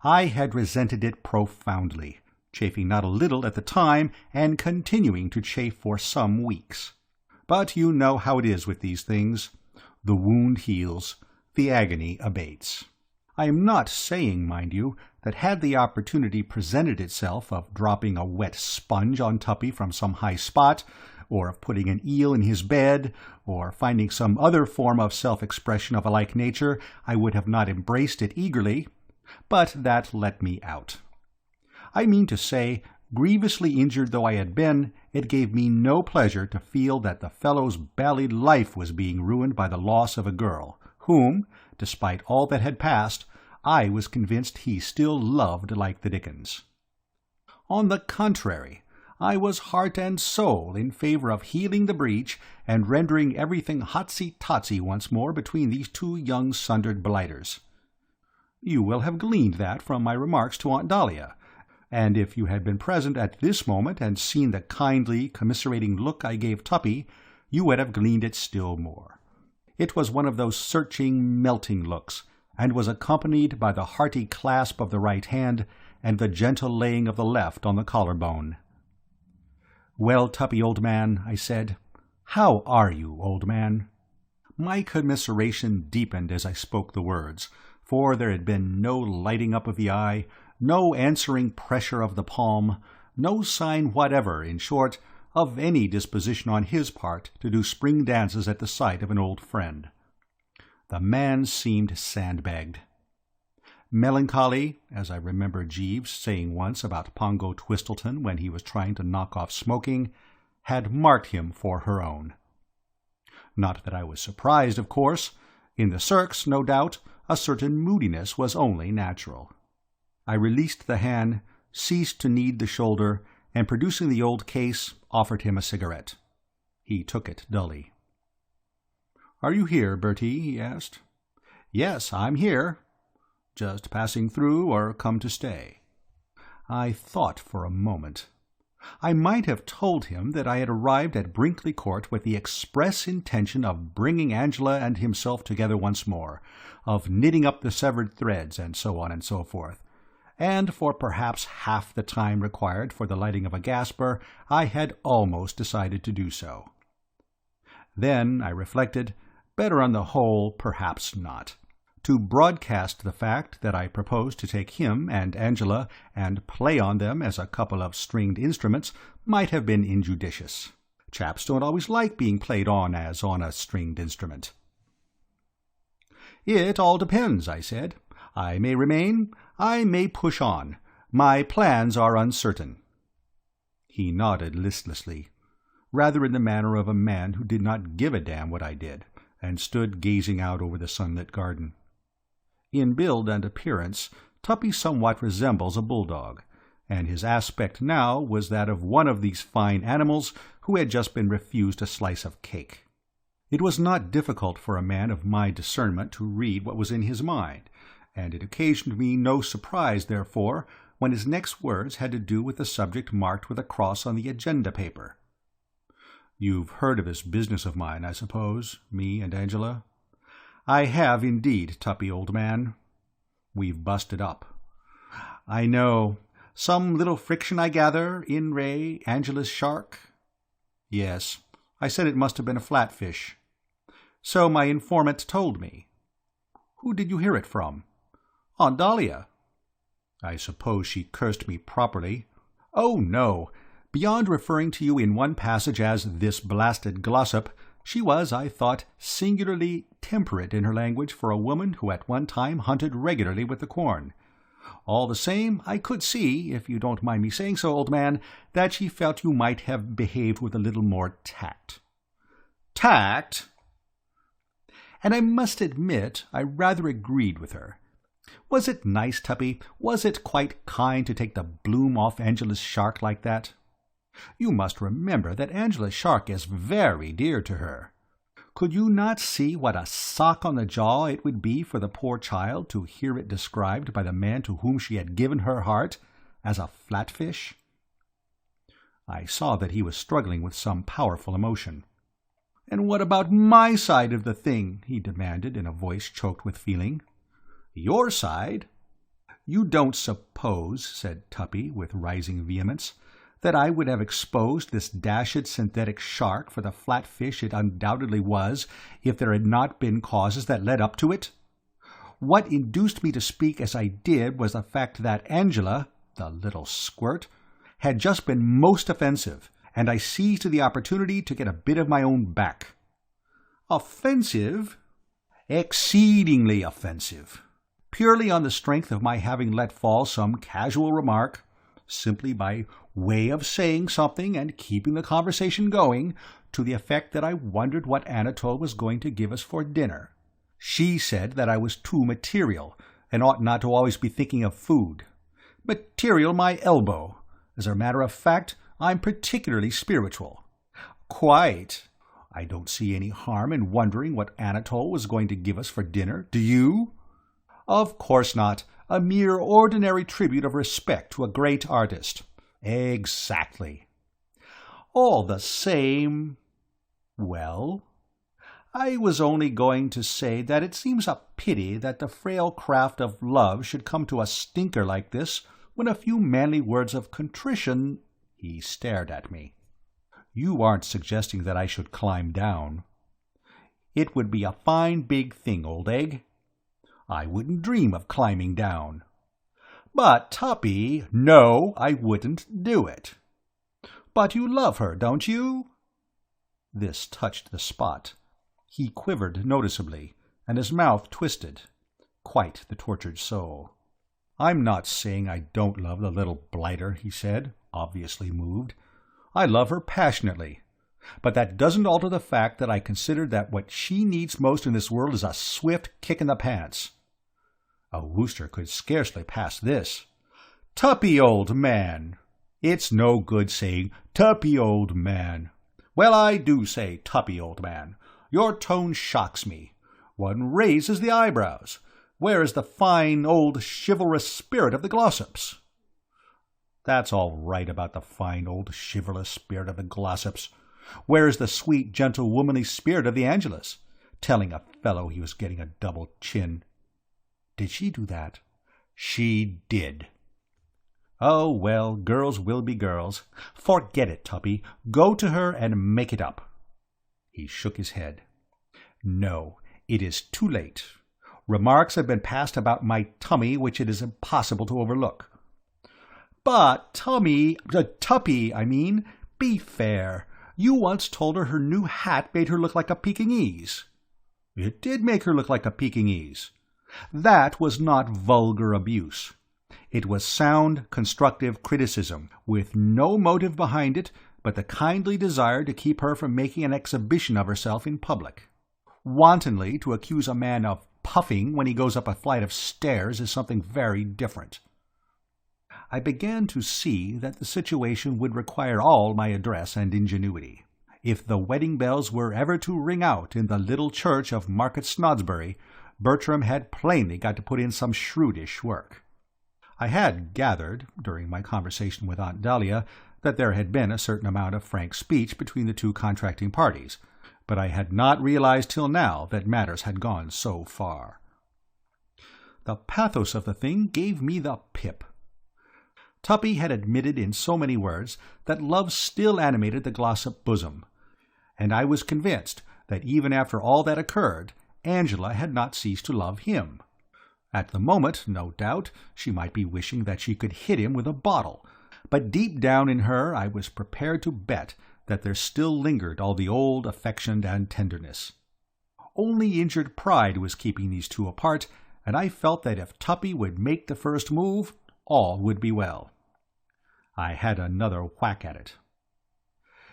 I had resented it profoundly, chafing not a little at the time, and continuing to chafe for some weeks. But you know how it is with these things. The wound heals, the agony abates. I am not saying, mind you, that had the opportunity presented itself of dropping a wet sponge on Tuppy from some high spot, or of putting an eel in his bed, or finding some other form of self-expression of a like nature, I would have not embraced it eagerly, but that let me out. I mean to say, grievously injured though I had been, it gave me no pleasure to feel that the fellow's bally life was being ruined by the loss of a girl, whom, despite all that had passed, I was convinced he still loved like the dickens. On the contrary, I was heart and soul in favour of healing the breach and rendering everything hotsy-totsy once more between these two young sundered blighters. You will have gleaned that from my remarks to Aunt Dahlia, and if you had been present at this moment and seen the kindly, commiserating look I gave Tuppy, you would have gleaned it still more. It was one of those searching, melting looks, and was accompanied by the hearty clasp of the right hand and the gentle laying of the left on the collarbone. "Well, Tuppy, old man," I said, "how are you, old man?" My commiseration deepened as I spoke the words, for there had been no lighting up of the eye, no answering pressure of the palm, no sign whatever, in short, of any disposition on his part to do spring dances at the sight of an old friend. The man seemed sandbagged. Melancholy, as I remember Jeeves saying once about Pongo Twistleton when he was trying to knock off smoking, had marked him for her own. Not that I was surprised, of course. In the circs, no doubt, a certain moodiness was only natural. I released the hand, ceased to knead the shoulder, and producing the old case, offered him a cigarette. He took it dully. "Are you here, Bertie?" he asked. "Yes, I'm here." "Just passing through, or come to stay?" I thought for a moment. I might have told him that I had arrived at Brinkley Court with the express intention of bringing Angela and himself together once more, of knitting up the severed threads, and so on and so forth, and for perhaps half the time required for the lighting of a gasper, I had almost decided to do so. Then, I reflected, better on the whole, perhaps not. To broadcast the fact that I proposed to take him and Angela and play on them as a couple of stringed instruments might have been injudicious. Chaps don't always like being played on as on a stringed instrument. "It all depends," I said. "I may remain, I may push on. My plans are uncertain." He nodded listlessly, rather in the manner of a man who did not give a damn what I did, and stood gazing out over the sunlit garden. In build and appearance, Tuppy somewhat resembles a bulldog, and his aspect now was that of one of these fine animals who had just been refused a slice of cake. It was not difficult for a man of my discernment to read what was in his mind, and it occasioned me no surprise, therefore, when his next words had to do with the subject marked with a cross on the agenda paper. "You've heard of this business of mine, I suppose, me and Angela?" "I have indeed, Tuppy, old man." "We've busted up." "I know. Some little friction, I gather, in re Angela's shark?" "Yes. I said it must have been a flatfish." "So my informant told me." "Who did you hear it from?" "Aunt Dahlia." "I suppose she cursed me properly." "Oh, no. Beyond referring to you in one passage as this blasted Glossop, she was, I thought, singularly temperate in her language for a woman who at one time hunted regularly with the corn. All the same, I could see, if you don't mind me saying so, old man, that she felt you might have behaved with a little more tact." "Tact?" "And I must admit I rather agreed with her. Was it nice, Tuppy? Was it quite kind to take the bloom off Angela's shark like that? You must remember that Angela's shark is very dear to her. Could you not see what a sock on the jaw it would be for the poor child to hear it described by the man to whom she had given her heart as a flatfish?" I saw that he was struggling with some powerful emotion. "And what about my side of the thing?" he demanded in a voice choked with feeling. "Your side?" "You don't suppose," said Tuppy with rising vehemence, "that I would have exposed this dashed synthetic shark for the flatfish it undoubtedly was if there had not been causes that led up to it? What induced me to speak as I did was the fact that Angela, the little squirt, had just been most offensive, and I seized the opportunity to get a bit of my own back." "Offensive?" "Exceedingly offensive. Purely on the strength of my having let fall some casual remark, simply by way of saying something and keeping the conversation going, to the effect that I wondered what Anatole was going to give us for dinner. She said that I was too material, and ought not to always be thinking of food. Material my elbow. As a matter of fact, I'm particularly spiritual." "Quite. I don't see any harm in wondering what Anatole was going to give us for dinner, do you?" "Of course not. A mere ordinary tribute of respect to a great artist." "Exactly." "All the same—" "Well?" "I was only going to say that it seems a pity that the frail craft of love should come to a stinker like this when a few manly words of contrition—" He stared at me. "You aren't suggesting that I should climb down?" "It would be a fine big thing, old egg." "I wouldn't dream of climbing down." "But, Tuppy—" "No, I wouldn't do it." "But you love her, don't you?" This touched the spot. He quivered noticeably, and his mouth twisted. Quite the tortured soul. "I'm not saying I don't love the little blighter," he said, obviously moved. "I love her passionately. But that doesn't alter the fact that I consider that what she needs most in this world is a swift kick in the pants." A Wooster could scarcely pass this. "Tuppy, old man!" "It's no good saying, 'Tuppy, old man.'" "Well, I do say, 'Tuppy, old man.' Your tone shocks me. One raises the eyebrows. Where is the fine, old, chivalrous spirit of the Glossops?" "That's all right about the fine, old, chivalrous spirit of the Glossops. Where is the sweet, gentle, womanly spirit of the Angelas? Telling a fellow he was getting a double chin." "Did she do that?" "She did." "Oh, well, girls will be girls. Forget it, Tuppy. Go to her and make it up." He shook his head. "No, it is too late. Remarks have been passed about my tummy which it is impossible to overlook." "But, Tuppy, be fair. You once told her new hat made her look like a Pekingese." "It did make her look like a Pekingese." "That was not vulgar abuse. It was sound, constructive criticism, with no motive behind it but the kindly desire to keep her from making an exhibition of herself in public. Wantonly to accuse a man of puffing when he goes up a flight of stairs is something very different." I began to see that the situation would require all my address and ingenuity. If the wedding bells were ever to ring out in the little church of Market Snodsbury, Bertram had plainly got to put in some shrewdish work. I had gathered, during my conversation with Aunt Dahlia, that there had been a certain amount of frank speech between the two contracting parties, but I had not realized till now that matters had gone so far. The pathos of the thing gave me the pip. Tuppy had admitted in so many words that love still animated the Glossop bosom, and I was convinced that even after all that occurred, Angela had not ceased to love him. At the moment, no doubt, she might be wishing that she could hit him with a bottle, but deep down in her I was prepared to bet that there still lingered all the old affection and tenderness. Only injured pride was keeping these two apart, and I felt that if Tuppy would make the first move, all would be well. I had another whack at it.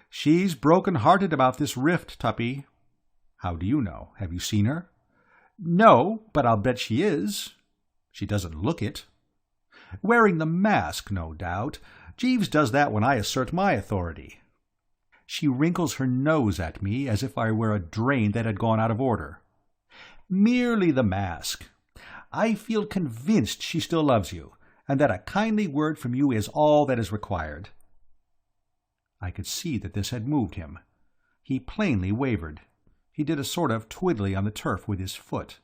"She's broken-hearted about this rift, Tuppy." "How do you know? Have you seen her?" "No, but I'll bet she is." "She doesn't look it." "Wearing the mask, no doubt. Jeeves does that when I assert my authority." "She wrinkles her nose at me as if I were a drain that had gone out of order." "Merely the mask. I feel convinced she still loves you, and that a kindly word from you is all that is required." I could see that this had moved him. He plainly wavered. He did a sort of twiddly on the turf with his foot,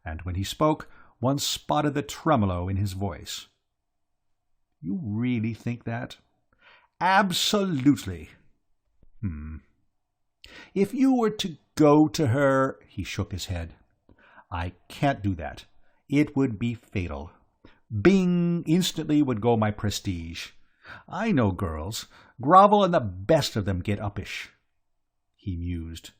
and when he spoke, one spotted the tremolo in his voice. "You really think that?" "Absolutely." "If you were to go to her—" He shook his head. "I can't do that. It would be fatal. Bing! Instantly would go my prestige. I know girls. Grovel, and the best of them get uppish." He mused.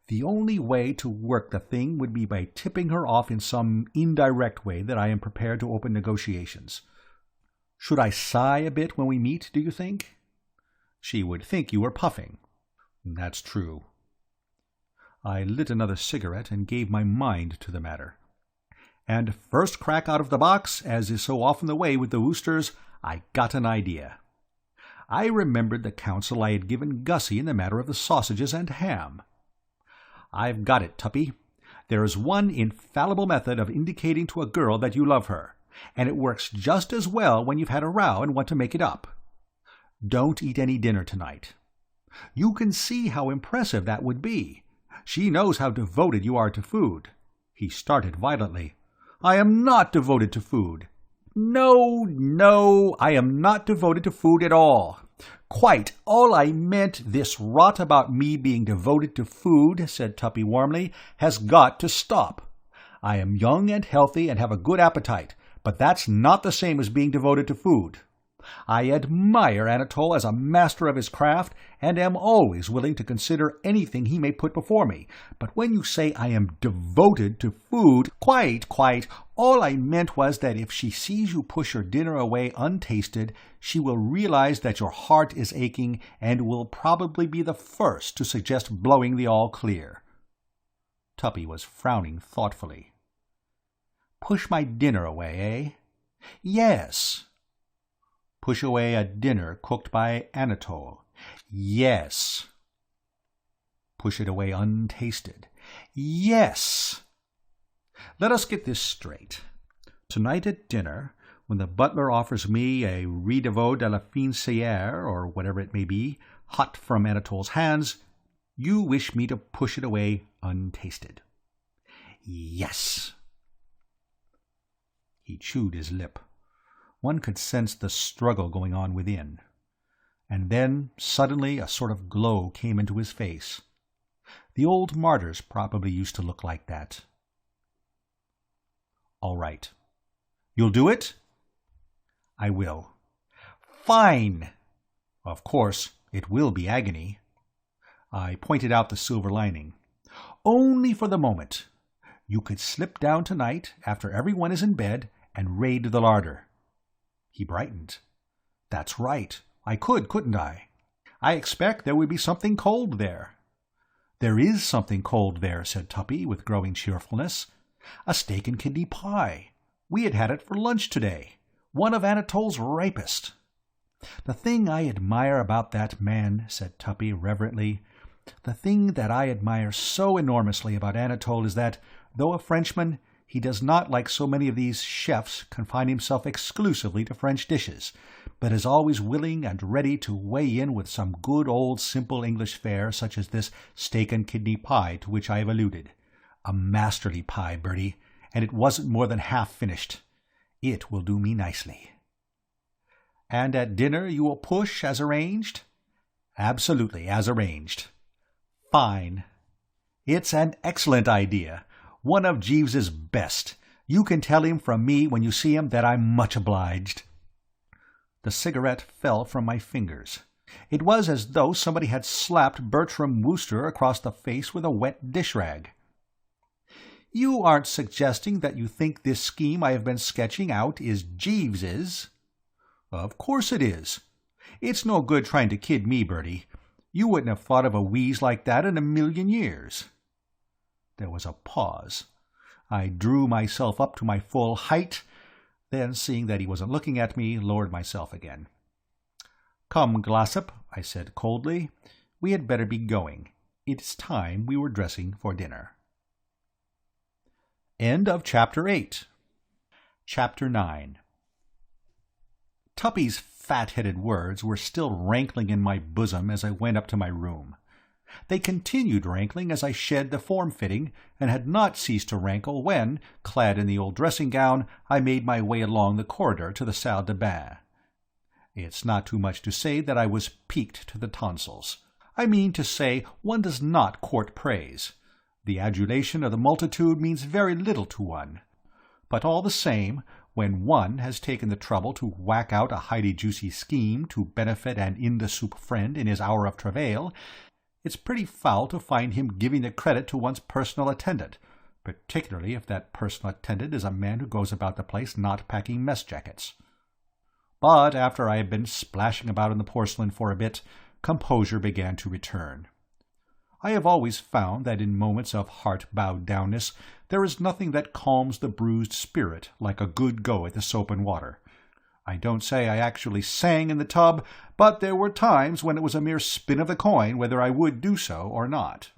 "The only way to work the thing would be by tipping her off in some indirect way that I am prepared to open negotiations. Should I sigh a bit when we meet, do you think?" "She would think you were puffing." "That's true." I lit another cigarette and gave my mind to the matter. And first crack out of the box, as is so often the way with the Woosters, I got an idea. I remembered the counsel I had given Gussie in the matter of the sausages and ham. "I've got it, Tuppy. There is one infallible method of indicating to a girl that you love her, and it works just as well when you've had a row and want to make it up. Don't eat any dinner tonight. You can see how impressive that would be. She knows how devoted you are to food." He started violently. "I am not devoted to food." No, I am not devoted to food at all. Quite all I meant, this rot about me being devoted to food," said Tuppy warmly, "has got to stop. I am young and healthy and have a good appetite, but that's not the same as being devoted to food. I admire Anatole as a master of his craft, and am always willing to consider anything he may put before me, but when you say I am devoted to food— Quite, all I meant was that if she sees you push your dinner away untasted, she will realize that your heart is aching, and will probably be the first to suggest blowing the all-clear." Tuppy was frowning thoughtfully. "Push my dinner away, eh?" "Yes." "Push away a dinner cooked by Anatole." "Yes." "Push it away untasted." "Yes." Let us get this straight. Tonight at dinner, when the butler offers me a redevot de la fincière, or whatever it may be, hot from Anatole's hands, you wish me to push it away untasted." "Yes." He chewed his lip. One could sense the struggle going on within. And then, suddenly, a sort of glow came into his face. The old martyrs probably used to look like that. "All right. You'll do it?" "I will." "Fine!" "Of course, it will be agony." I pointed out the silver lining. "Only for the moment. You could slip down tonight, after everyone is in bed, and raid the larder." He brightened. "That's right. I could, couldn't I? I expect there would be something cold there." "There is something cold there," said Tuppy, with growing cheerfulness. "A steak and kidney pie. We had it for lunch today. One of Anatole's ripest." "The thing I admire about that man," said Tuppy reverently, "the thing that I admire so enormously about Anatole is that, though a Frenchman, he does not, like so many of these chefs, confine himself exclusively to French dishes, but is always willing and ready to weigh in with some good old simple English fare such as this steak and kidney pie to which I have alluded. A masterly pie, Bertie, and it wasn't more than half finished. It will do me nicely." "And at dinner you will push as arranged?" "Absolutely, as arranged." "Fine." "It's an excellent idea. One of Jeeves's best. You can tell him from me when you see him that I'm much obliged." The cigarette fell from my fingers. It was as though somebody had slapped Bertram Wooster across the face with a wet dish-rag. "You aren't suggesting that you think this scheme I have been sketching out is Jeeves's?" "Of course it is. It's no good trying to kid me, Bertie. You wouldn't have thought of a wheeze like that in a million years." There was a pause. I drew myself up to my full height, then, seeing that he wasn't looking at me, lowered myself again. "Come, Glossop," I said coldly, "we had better be going. It is time we were dressing for dinner." End of Chapter 8. Chapter 9. Tuppy's fat-headed words were still rankling in my bosom as I went up to my room. They continued rankling as I shed the form-fitting, and had not ceased to rankle when, clad in the old dressing-gown, I made my way along the corridor to the salle de bain. It's not too much to say that I was piqued to the tonsils. I mean to say, one does not court praise. The adulation of the multitude means very little to one. But all the same, when one has taken the trouble to whack out a highly juicy scheme to benefit an in-the-soup friend in his hour of travail, it's pretty foul to find him giving the credit to one's personal attendant, particularly if that personal attendant is a man who goes about the place not packing mess jackets. But after I had been splashing about in the porcelain for a bit, composure began to return. I have always found that in moments of heart-bowed-downness there is nothing that calms the bruised spirit like a good go at the soap and water. I don't say I actually sang in the tub, but there were times when it was a mere spin of the coin whether I would do so or not.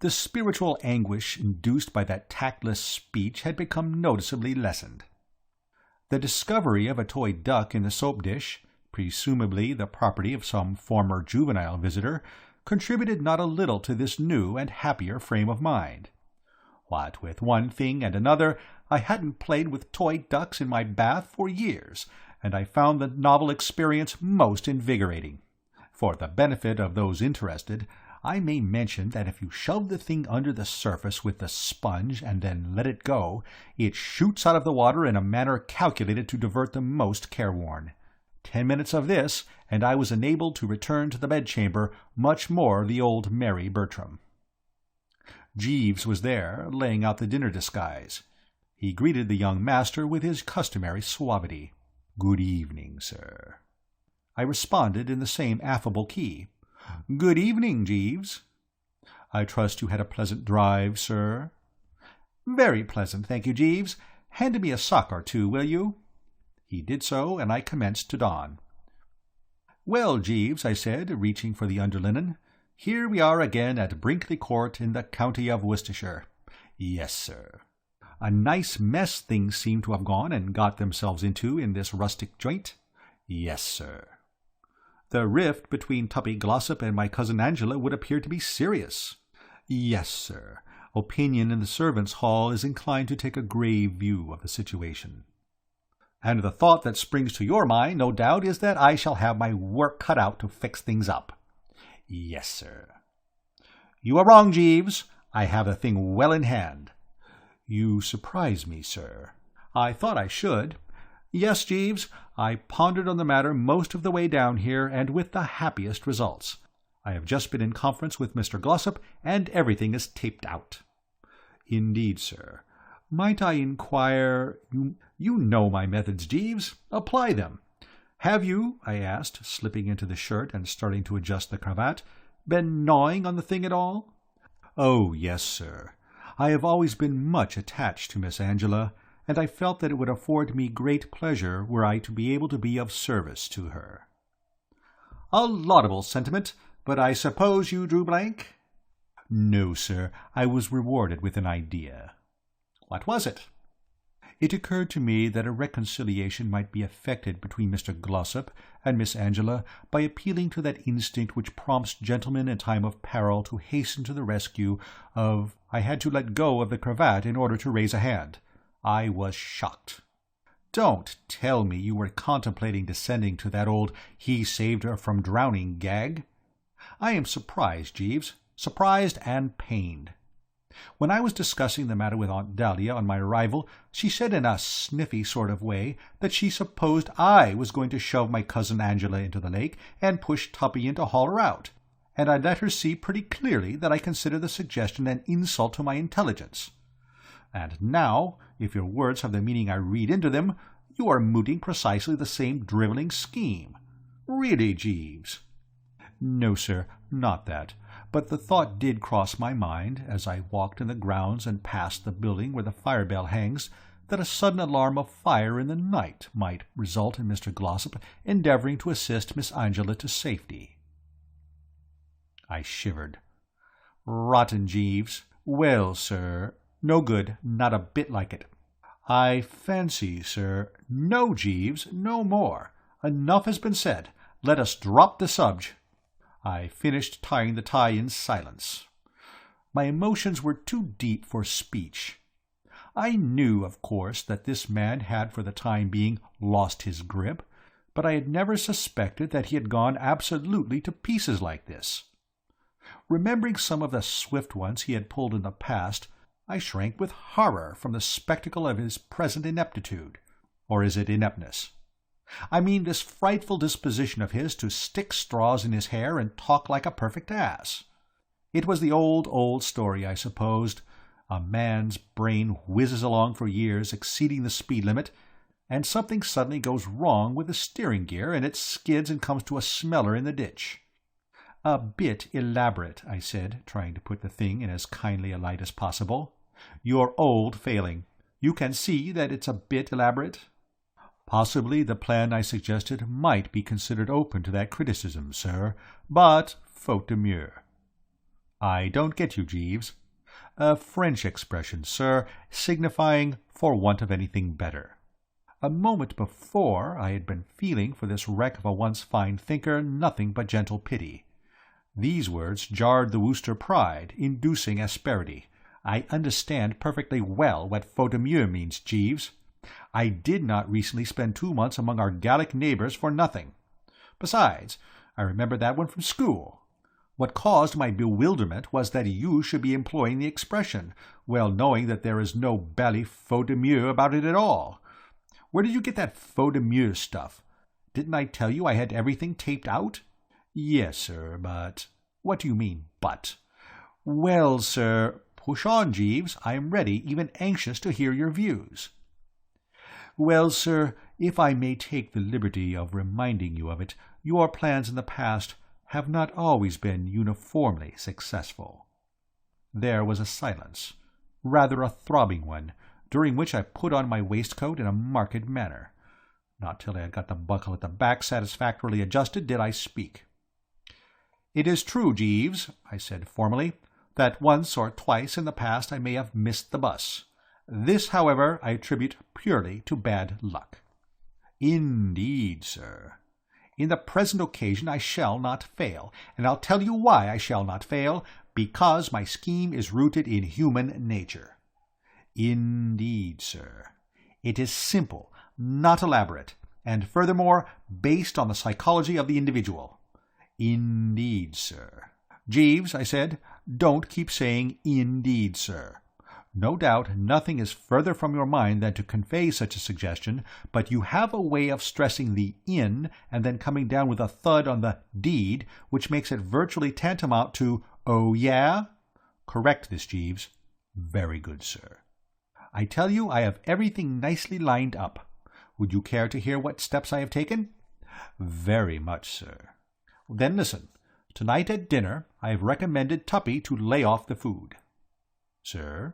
The spiritual anguish induced by that tactless speech had become noticeably lessened. The discovery of a toy duck in the soap-dish, presumably the property of some former juvenile visitor, contributed not a little to this new and happier frame of mind. What with one thing and another, I hadn't played with toy ducks in my bath for years, and I found the novel experience most invigorating. For the benefit of those interested, I may mention that if you shove the thing under the surface with the sponge and then let it go, it shoots out of the water in a manner calculated to divert the most careworn. 10 minutes of this, and I was enabled to return to the bedchamber much more the old merry Bertram. Jeeves was there, laying out the dinner disguise. He greeted the young master with his customary suavity. "Good evening, sir." I responded in the same affable key. "Good evening, Jeeves." "I trust you had a pleasant drive, sir." "Very pleasant, thank you, Jeeves. Hand me a sock or two, will you?" He did so, and I commenced to don. "Well, Jeeves," I said, reaching for the underlinen, "here we are again at Brinkley Court in the county of Worcestershire." "Yes, sir." "A nice mess things seem to have gone and got themselves into in this rustic joint." "Yes, sir." "The rift between Tuppy Glossop and my cousin Angela would appear to be serious." "Yes, sir. Opinion in the servants' hall is inclined to take a grave view of the situation." "And the thought that springs to your mind, no doubt, is that I shall have my work cut out to fix things up." "Yes, sir." "You are wrong, Jeeves. I have the thing well in hand." "You surprise me, sir." "I thought I should. Yes, Jeeves, I pondered on the matter most of the way down here, and with the happiest results. I have just been in conference with Mr. Glossop, and everything is taped out." "Indeed, sir. Might I inquire— You know my methods, Jeeves. Apply them. Have you," I asked, slipping into the shirt and starting to adjust the cravat, "been gnawing on the thing at all?" "Oh, yes, sir. I have always been much attached to Miss Angela, and I felt that it would afford me great pleasure were I to be able to be of service to her." A laudable sentiment, but I suppose you drew blank?" "No, sir. I was rewarded with an idea." "What was it?" "It occurred to me that a reconciliation might be effected between Mr. Glossop and Miss Angela by appealing to that instinct which prompts gentlemen in time of peril to hasten to the rescue of—" I had to let go of the cravat in order to raise a hand. I was shocked. "Don't tell me you were contemplating descending to that old 'he saved her from drowning' gag. I am surprised, Jeeves, surprised and pained. When I was discussing the matter with Aunt Dahlia on my arrival, she said in a sniffy sort of way that she supposed I was going to shove my cousin Angela into the lake and push Tuppy in to haul her out, and I let her see pretty clearly that I considered the suggestion an insult to my intelligence. And now, if your words have the meaning I read into them, you are mooting precisely the same drivelling scheme. Really, Jeeves." "No, sir, not that. But the thought did cross my mind, as I walked in the grounds and passed the building where the fire-bell hangs, that a sudden alarm of fire in the night might result in Mr. Glossop endeavouring to assist Miss Angela to safety." I shivered. "Rotten, Jeeves. Well, sir, no good, not a bit like it. I fancy, sir—" "No, Jeeves, no more. Enough has been said. Let us drop the subject." I finished tying the tie in silence. My emotions were too deep for speech. I knew, of course, that this man had for the time being lost his grip, but I had never suspected that he had gone absolutely to pieces like this. Remembering some of the swift ones he had pulled in the past, I shrank with horror from the spectacle of his present ineptitude. Or is it ineptness? I mean this frightful disposition of his to stick straws in his hair and talk like a perfect ass. It was the old story, I supposed. A man's brain whizzes along for years, exceeding the speed limit, and something suddenly goes wrong with the steering gear, and it skids and comes to a smeller in the ditch. "A bit elaborate," I said, trying to put the thing in as kindly a light as possible. "Your old failing. You can see that it's a bit elaborate?" "Possibly the plan I suggested might be considered open to that criticism, sir, but faute de mieux." "I don't get you, Jeeves." "A French expression, sir, signifying 'for want of anything better.' A moment before I had been feeling for this wreck of a once fine thinker nothing but gentle pity. These words jarred the Wooster pride, inducing asperity. I understand perfectly well what faute de mieux means, Jeeves. I did not recently spend 2 months among our Gallic neighbours for nothing. Besides, I remember that one from school. What caused my bewilderment was that you should be employing the expression, well knowing that there is no bally faute de mieux about it at all. Where did you get that faute de mieux stuff? Didn't I tell you I had everything taped out?" "Yes, sir, but—" "What do you mean, but?" "Well, sir—" "Push on, Jeeves. I am ready, even anxious to hear your views." "Well, sir, if I may take the liberty of reminding you of it, your plans in the past have not always been uniformly successful." There was a silence, rather a throbbing one, during which I put on my waistcoat in a marked manner. Not till I had got the buckle at the back satisfactorily adjusted did I speak. "It is true, Jeeves," I said formally, "that once or twice in the past I may have missed the bus. This, however, I attribute purely to bad luck." "Indeed, sir." "In the present occasion I shall not fail, and I'll tell you why I shall not fail, because my scheme is rooted in human nature." "Indeed, sir." "It is simple, not elaborate, and furthermore based on the psychology of the individual." "Indeed, sir." "Jeeves," I said, "don't keep saying 'indeed, sir.' No doubt nothing is further from your mind than to convey such a suggestion, but you have a way of stressing the 'in' and then coming down with a thud on the 'deed, which makes it virtually tantamount to 'oh, yeah'? Correct this, Jeeves." "Very good, sir." "I tell you I have everything nicely lined up. Would you care to hear what steps I have taken?" "Very much, sir." "Then listen. Tonight at dinner I have recommended Tuppy to lay off the food." "Sir?"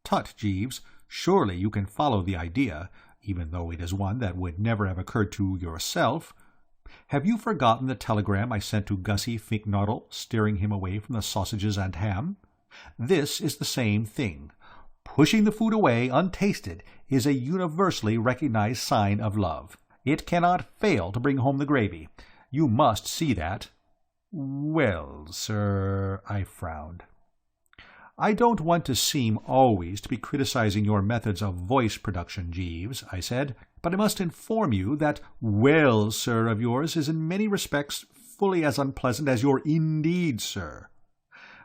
"Tut, Jeeves, surely you can follow the idea, even though it is one that would never have occurred to yourself. Have you forgotten the telegram I sent to Gussie Fink-Nottle, steering him away from the sausages and ham? This is the same thing. Pushing the food away untasted is a universally recognized sign of love. It cannot fail to bring home the gravy. You must see that." "Well, sir," I frowned. "I don't want to seem always to be criticizing your methods of voice production, Jeeves," I said, "but I must inform you that 'well, sir' of yours is in many respects fully as unpleasant as your 'indeed, sir.'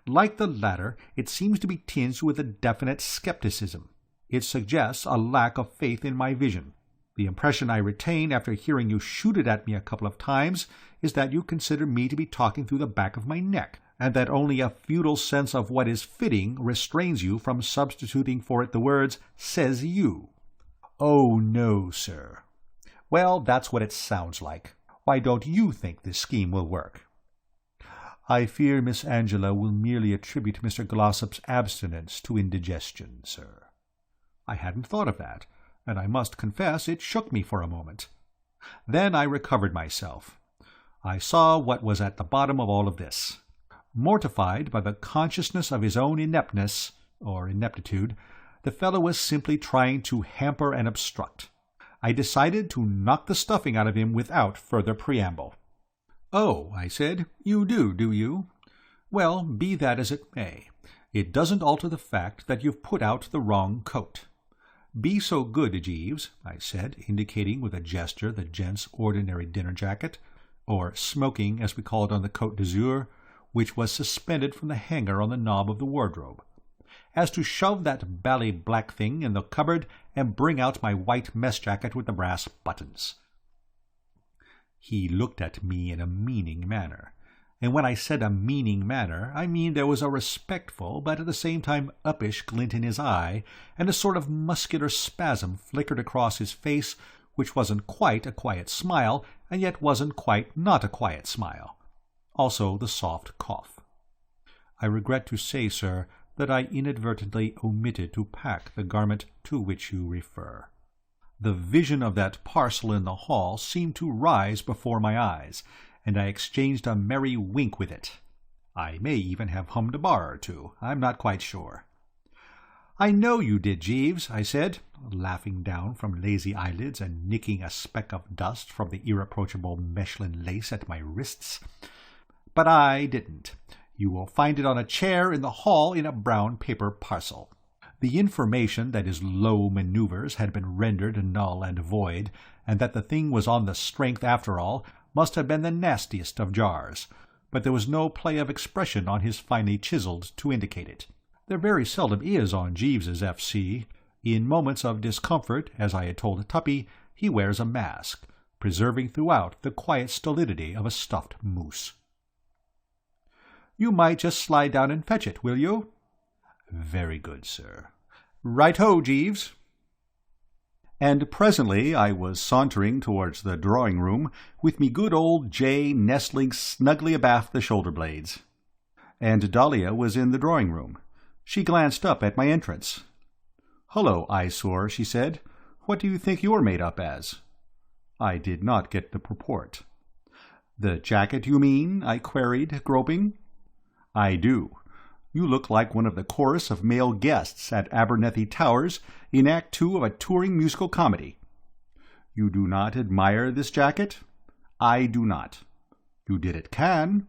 Like the latter, it seems to be tinged with a definite skepticism. It suggests a lack of faith in my vision. The impression I retain after hearing you shoot it at me a couple of times is that you consider me to be talking through the back of my neck, and that only a futile sense of what is fitting restrains you from substituting for it the words 'says you.'" "Oh, no, sir." "Well, that's what it sounds like. Why don't you think this scheme will work?" "I fear Miss Angela will merely attribute Mr. Glossop's abstinence to indigestion, sir." I hadn't thought of that, and I must confess it shook me for a moment. Then I recovered myself. I saw what was at the bottom of all of this. Mortified by the consciousness of his own ineptness, or ineptitude, the fellow was simply trying to hamper and obstruct. I decided to knock the stuffing out of him without further preamble. "Oh," I said, "you do you? Well, be that as it may, it doesn't alter the fact that you've put out the wrong coat. Be so good, Jeeves," I said, indicating with a gesture the gent's ordinary dinner jacket, or smoking as we call it on the Côte d'Azur, which was suspended from the hanger on the knob of the wardrobe, "as to shove that bally black thing in the cupboard and bring out my white mess jacket with the brass buttons." He looked at me in a meaning manner, and when I said a meaning manner, I mean there was a respectful but at the same time uppish glint in his eye, and a sort of muscular spasm flickered across his face which wasn't quite a quiet smile, and yet wasn't quite not a quiet smile. Also the soft cough. I regret to say, sir, that I inadvertently omitted to pack the garment to which you refer. The vision of that parcel in the hall seemed to rise before my eyes, and I exchanged a merry wink with it. I may even have hummed a bar or two. I'm not quite sure. "I know you did, Jeeves," I said, laughing down from lazy eyelids and nicking a speck of dust from the irreproachable Mechlin lace at my wrists. "But I didn't. You will find it on a chair in the hall in a brown paper parcel." The information that his low manoeuvres had been rendered null and void, and that the thing was on the strength after all, must have been the nastiest of jars, but there was no play of expression on his finely chiselled to indicate it. There very seldom is on Jeeves's F.C. In moments of discomfort, as I had told Tuppy, he wears a mask, preserving throughout the quiet stolidity of a stuffed moose. "You might just slide down and fetch it, will you?" "Very good, sir." "Right-ho, Jeeves." And presently I was sauntering towards the drawing-room with me good old J nestling snugly abaft the shoulder-blades. Aunt Dahlia was in the drawing-room. She glanced up at my entrance. "Hullo, eyesore," she said. "What do you think you're made up as?" I did not get the purport. "The jacket, you mean?" I queried, groping. "I do. You look like one of the chorus of male guests at Totleigh Towers in Act 2 of a touring musical comedy. You do not admire this jacket? I do not. You did at Cannes?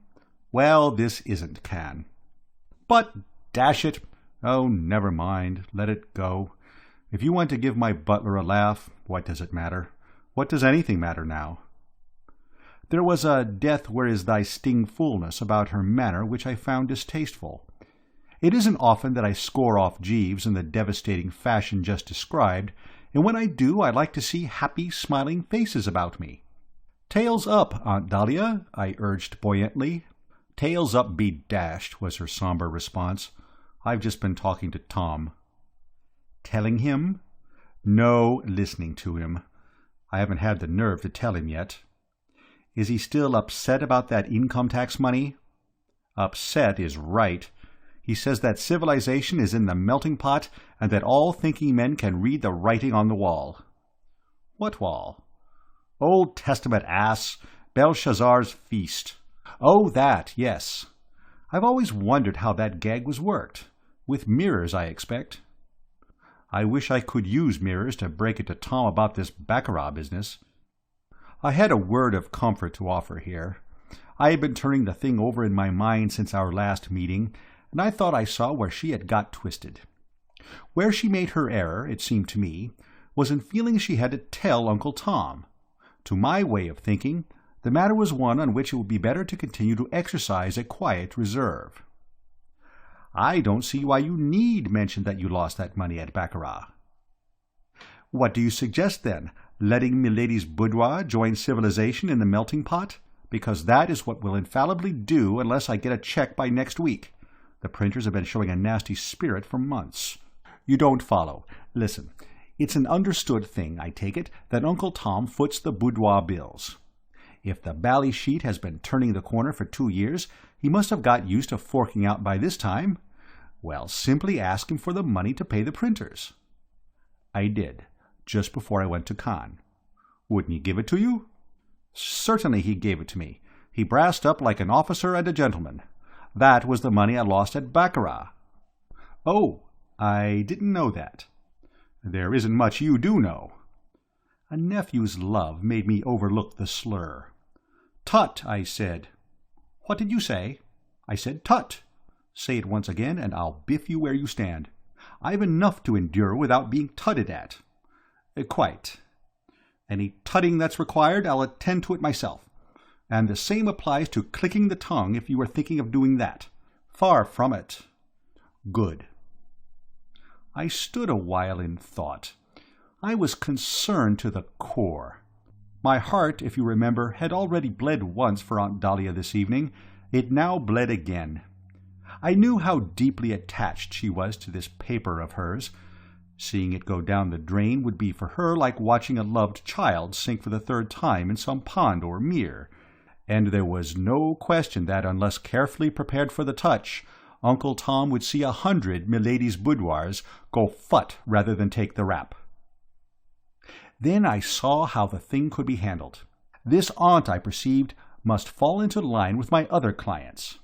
Well, this isn't Cannes. But, dash it! Oh, never mind. Let it go. If you want to give my butler a laugh, what does it matter? What does anything matter now?" There was a death-where-is-thy-sting-fullness about her manner which I found distasteful. It isn't often that I score off Jeeves in the devastating fashion just described, and when I do I like to see happy, smiling faces about me. "Tails up, Aunt Dahlia," I urged buoyantly. "Tails up be dashed," was her sombre response. "I've just been talking to Tom." "Telling him?" "No, listening to him. I haven't had the nerve to tell him yet." "Is he still upset about that income tax money?" "Upset is right. He says that civilization is in the melting pot, and that all thinking men can read the writing on the wall." "What wall?" "Old Testament ass. Belshazzar's feast. Oh, that, yes. I've always wondered how that gag was worked. With mirrors, I expect. I wish I could use mirrors to break it to Tom about this baccarat business. I had a word of comfort to offer here. I had been turning the thing over in my mind since our last meeting, and I thought I saw where she had got twisted. Where she made her error, it seemed to me, was in feeling she had to tell Uncle Tom. To my way of thinking, the matter was one on which it would be better to continue to exercise a quiet reserve. I don't see why you need mention that you lost that money at baccarat. What do you suggest, then? Letting milady's boudoir join civilization in the melting pot? Because that is what we'll infallibly do unless I get a check by next week. The printers have been showing a nasty spirit for months. You don't follow. Listen, it's an understood thing, I take it, that Uncle Tom foots the boudoir bills. If the bally sheet has been turning the corner for 2 years, he must have got used to forking out by this time. Well, simply ask him for the money to pay the printers. I did, just before I went to Cannes. Wouldn't he give it to you? Certainly he gave it to me. He brassed up like an officer and a gentleman. That was the money I lost at baccarat. Oh, I didn't know that. There isn't much you do know. A nephew's love made me overlook the slur. Tut, I said. What did you say? I said tut. Say it once again, and I'll biff you where you stand. I've enough to endure without being tutted at. Quite. Any tutting that's required, I'll attend to it myself. And the same applies to clicking the tongue if you were thinking of doing that. Far from it. Good. I stood a while in thought. I was concerned to the core. My heart, if you remember, had already bled once for Aunt Dahlia this evening. It now bled again. I knew how deeply attached she was to this paper of hers. Seeing it go down the drain would be for her like watching a loved child sink for the 3rd time in some pond or mere, and there was no question that, unless carefully prepared for the touch, Uncle Tom would see 100 milady's boudoirs go phut rather than take the rap. Then I saw how the thing could be handled. This aunt, I perceived, must fall into line with my other clients.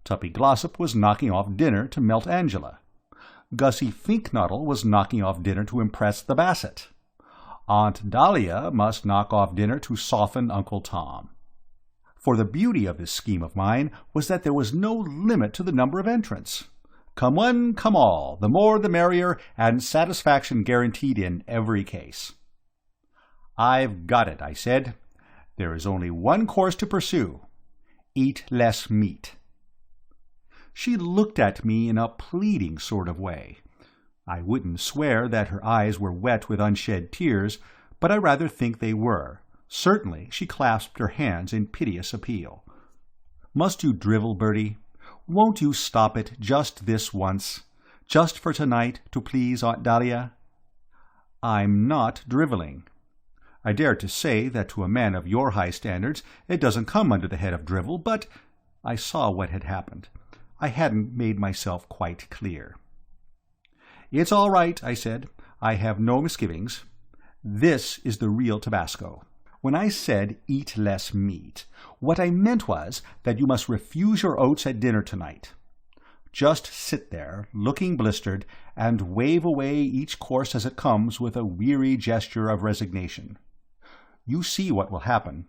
Tuppy Glossop was knocking off dinner to melt Angela. Gussie Fink-Nottle was knocking off dinner to impress the Basset. Aunt Dahlia must knock off dinner to soften Uncle Tom. For the beauty of this scheme of mine was that there was no limit to the number of entrants. Come one, come all, the more the merrier, and satisfaction guaranteed in every case. I've got it, I said. There is only one course to pursue. Eat less meat. She looked at me in a pleading sort of way. I wouldn't swear that her eyes were wet with unshed tears, but I rather think they were. Certainly she clasped her hands in piteous appeal. Must you drivel, Bertie? Won't you stop it just this once? Just for tonight, to please Aunt Dahlia? I'm not drivelling. I dare to say that to a man of your high standards it doesn't come under the head of drivel, but I saw what had happened. I hadn't made myself quite clear. It's all right, I said. I have no misgivings. This is the real Tabasco. When I said eat less meat, what I meant was that you must refuse your oats at dinner tonight. Just sit there, looking blistered, and wave away each course as it comes with a weary gesture of resignation. You see what will happen.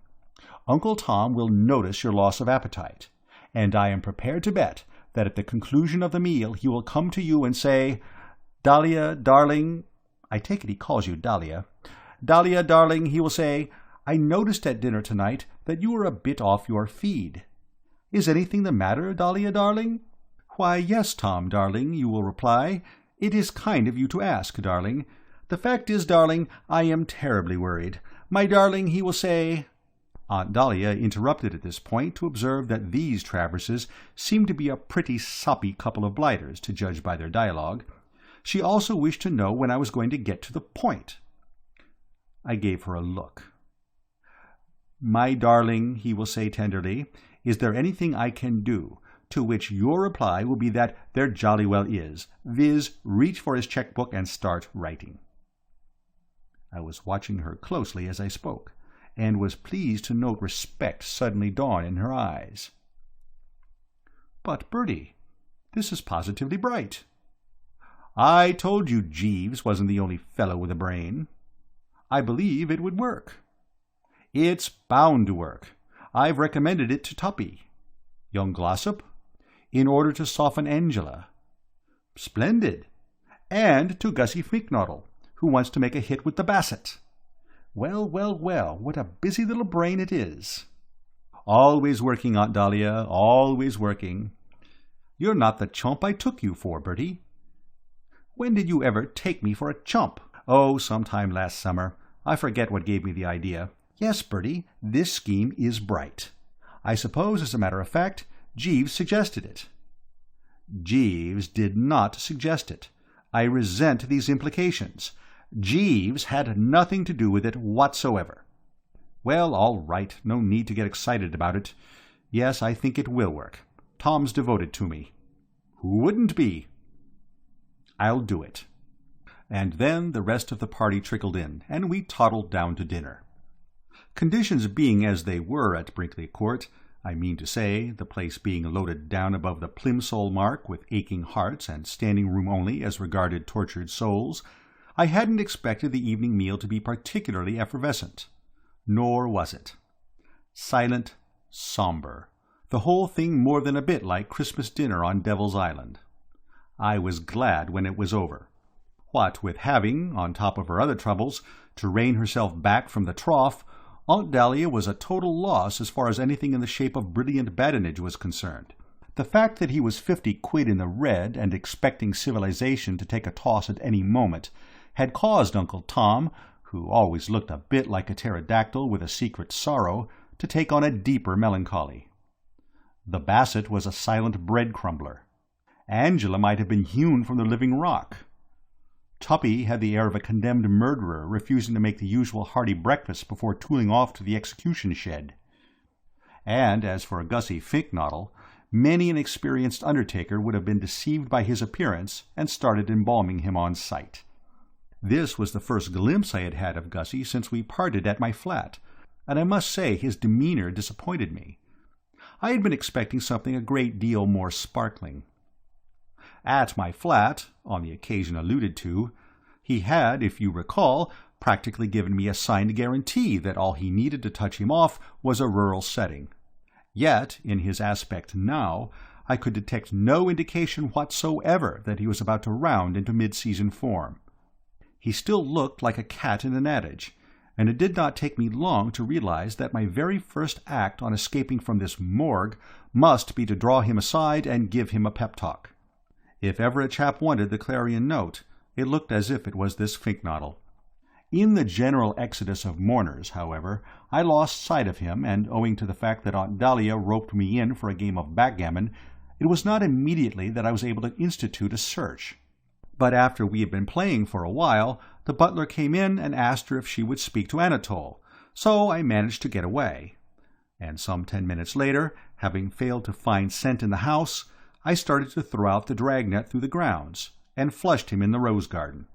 Uncle Tom will notice your loss of appetite, and I am prepared to bet that at the conclusion of the meal he will come to you and say, "Dahlia, darling," I take it he calls you Dahlia. "Dahlia, darling," he will say, "I noticed at dinner tonight that you were a bit off your feed. Is anything the matter, Dahlia, darling?" "Why, yes, Tom, darling," you will reply. "It is kind of you to ask, darling. The fact is, darling, I am terribly worried. My darling," he will say. Aunt Dahlia interrupted at this point to observe that these Traverses seemed to be a pretty soppy couple of blighters, to judge by their dialogue. She also wished to know when I was going to get to the point. I gave her a look. "My darling," he will say tenderly, "is there anything I can do?" To which your reply will be that there jolly well is, viz., reach for his cheque-book and start writing. I was watching her closely as I spoke, and was pleased to note respect suddenly dawn in her eyes. "But, Bertie, this is positively bright." "I told you Jeeves wasn't the only fellow with a brain." "I believe it would work." "It's bound to work. I've recommended it to Tuppy." "Young Glossop?" "In order to soften Angela." "Splendid. And to Gussie Fink-Nottle, who wants to make a hit with the Basset. Well, well, well, what a busy little brain it is." "Always working, Aunt Dahlia, always working." "You're not the chump I took you for, Bertie." "When did you ever take me for a chump?" "Oh, sometime last summer. I forget what gave me the idea." "Yes, Bertie, this scheme is bright. I suppose, as a matter of fact, Jeeves suggested it." "Jeeves did not suggest it. I resent these implications. Jeeves had nothing to do with it whatsoever." "Well, all right, no need to get excited about it. Yes, I think it will work. Tom's devoted to me." "Who wouldn't be?" "I'll do it." And then the rest of the party trickled in, and we toddled down to dinner. Conditions being as they were at Brinkley Court, I mean to say, the place being loaded down above the plimsoll mark with aching hearts and standing room only as regarded tortured souls, I hadn't expected the evening meal to be particularly effervescent. Nor was it. Silent, sombre, the whole thing more than a bit like Christmas dinner on Devil's Island. I was glad when it was over. What with having, on top of her other troubles, to rein herself back from the trough, Aunt Dahlia was a total loss as far as anything in the shape of brilliant badinage was concerned. The fact that he was 50 quid in the red and expecting civilization to take a toss at any moment had caused Uncle Tom, who always looked a bit like a pterodactyl with a secret sorrow, to take on a deeper melancholy. The Basset was a silent bread-crumbler. Angela might have been hewn from the living rock. Tuppy had the air of a condemned murderer refusing to make the usual hearty breakfast before tooling off to the execution shed. And as for Gussie Fink-Nottle, many an experienced undertaker would have been deceived by his appearance and started embalming him on sight. This was the first glimpse I had had of Gussie since we parted at my flat, and I must say his demeanour disappointed me. I had been expecting something a great deal more sparkling. At my flat, on the occasion alluded to, he had, if you recall, practically given me a signed guarantee that all he needed to touch him off was a rural setting. Yet, in his aspect now, I could detect no indication whatsoever that he was about to round into mid-season form. He still looked like a cat in an adage, and it did not take me long to realize that my very first act on escaping from this morgue must be to draw him aside and give him a pep-talk. If ever a chap wanted the clarion note, it looked as if it was this Fink-Nottle. In the general exodus of mourners, however, I lost sight of him, and owing to the fact that Aunt Dahlia roped me in for a game of backgammon, it was not immediately that I was able to institute a search. But after we had been playing for a while, the butler came in and asked her if she would speak to Anatole, so I managed to get away. And some 10 minutes later, having failed to find scent in the house, I started to throw out the dragnet through the grounds, and flushed him in the rose garden.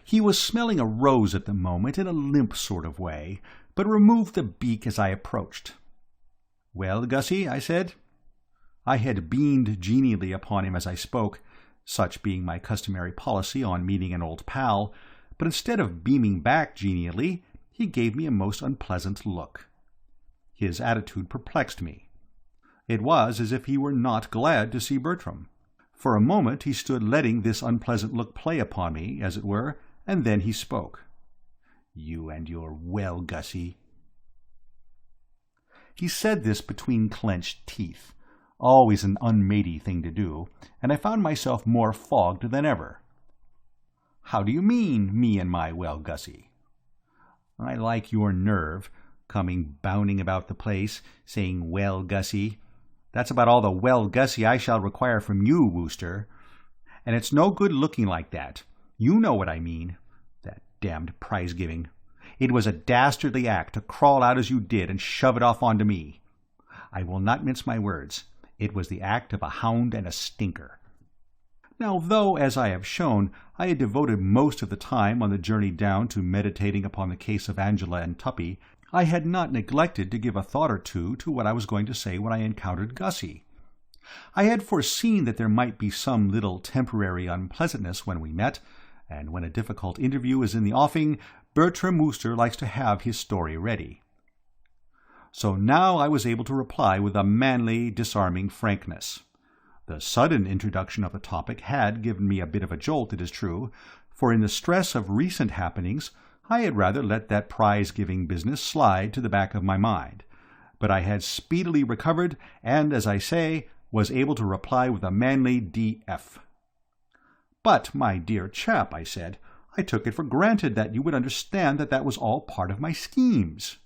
He was smelling a rose at the moment in a limp sort of way, but removed the beak as I approached. "Well, Gussie," I said. I had beamed genially upon him as I spoke, such being my customary policy on meeting an old pal, but instead of beaming back genially, he gave me a most unpleasant look. His attitude perplexed me. It was as if he were not glad to see Bertram. For a moment he stood letting this unpleasant look play upon me, as it were, and then he spoke. "You and your well, Gussie." He said this between clenched teeth, always an unmatey thing to do, and I found myself more fogged than ever. "How do you mean, me and my well, Gussie?" "I like your nerve, coming bounding about the place, saying well, Gussie. That's about all the well, Gussie, I shall require from you, Wooster. And it's no good looking like that. You know what I mean. That damned prize-giving. It was a dastardly act to crawl out as you did and shove it off onto me. I will not mince my words. It was the act of a hound and a stinker." Now, though, as I have shown, I had devoted most of the time on the journey down to meditating upon the case of Angela and Tuppy, I had not neglected to give a thought or two to what I was going to say when I encountered Gussie. I had foreseen that there might be some little temporary unpleasantness when we met, and when a difficult interview is in the offing, Bertram Wooster likes to have his story ready. So now I was able to reply with a manly, disarming frankness. The sudden introduction of the topic had given me a bit of a jolt, it is true, for in the stress of recent happenings I had rather let that prize-giving business slide to the back of my mind. But I had speedily recovered, and, as I say, was able to reply with a manly D.F. "But, my dear chap," I said, "I took it for granted that you would understand that that was all part of my schemes."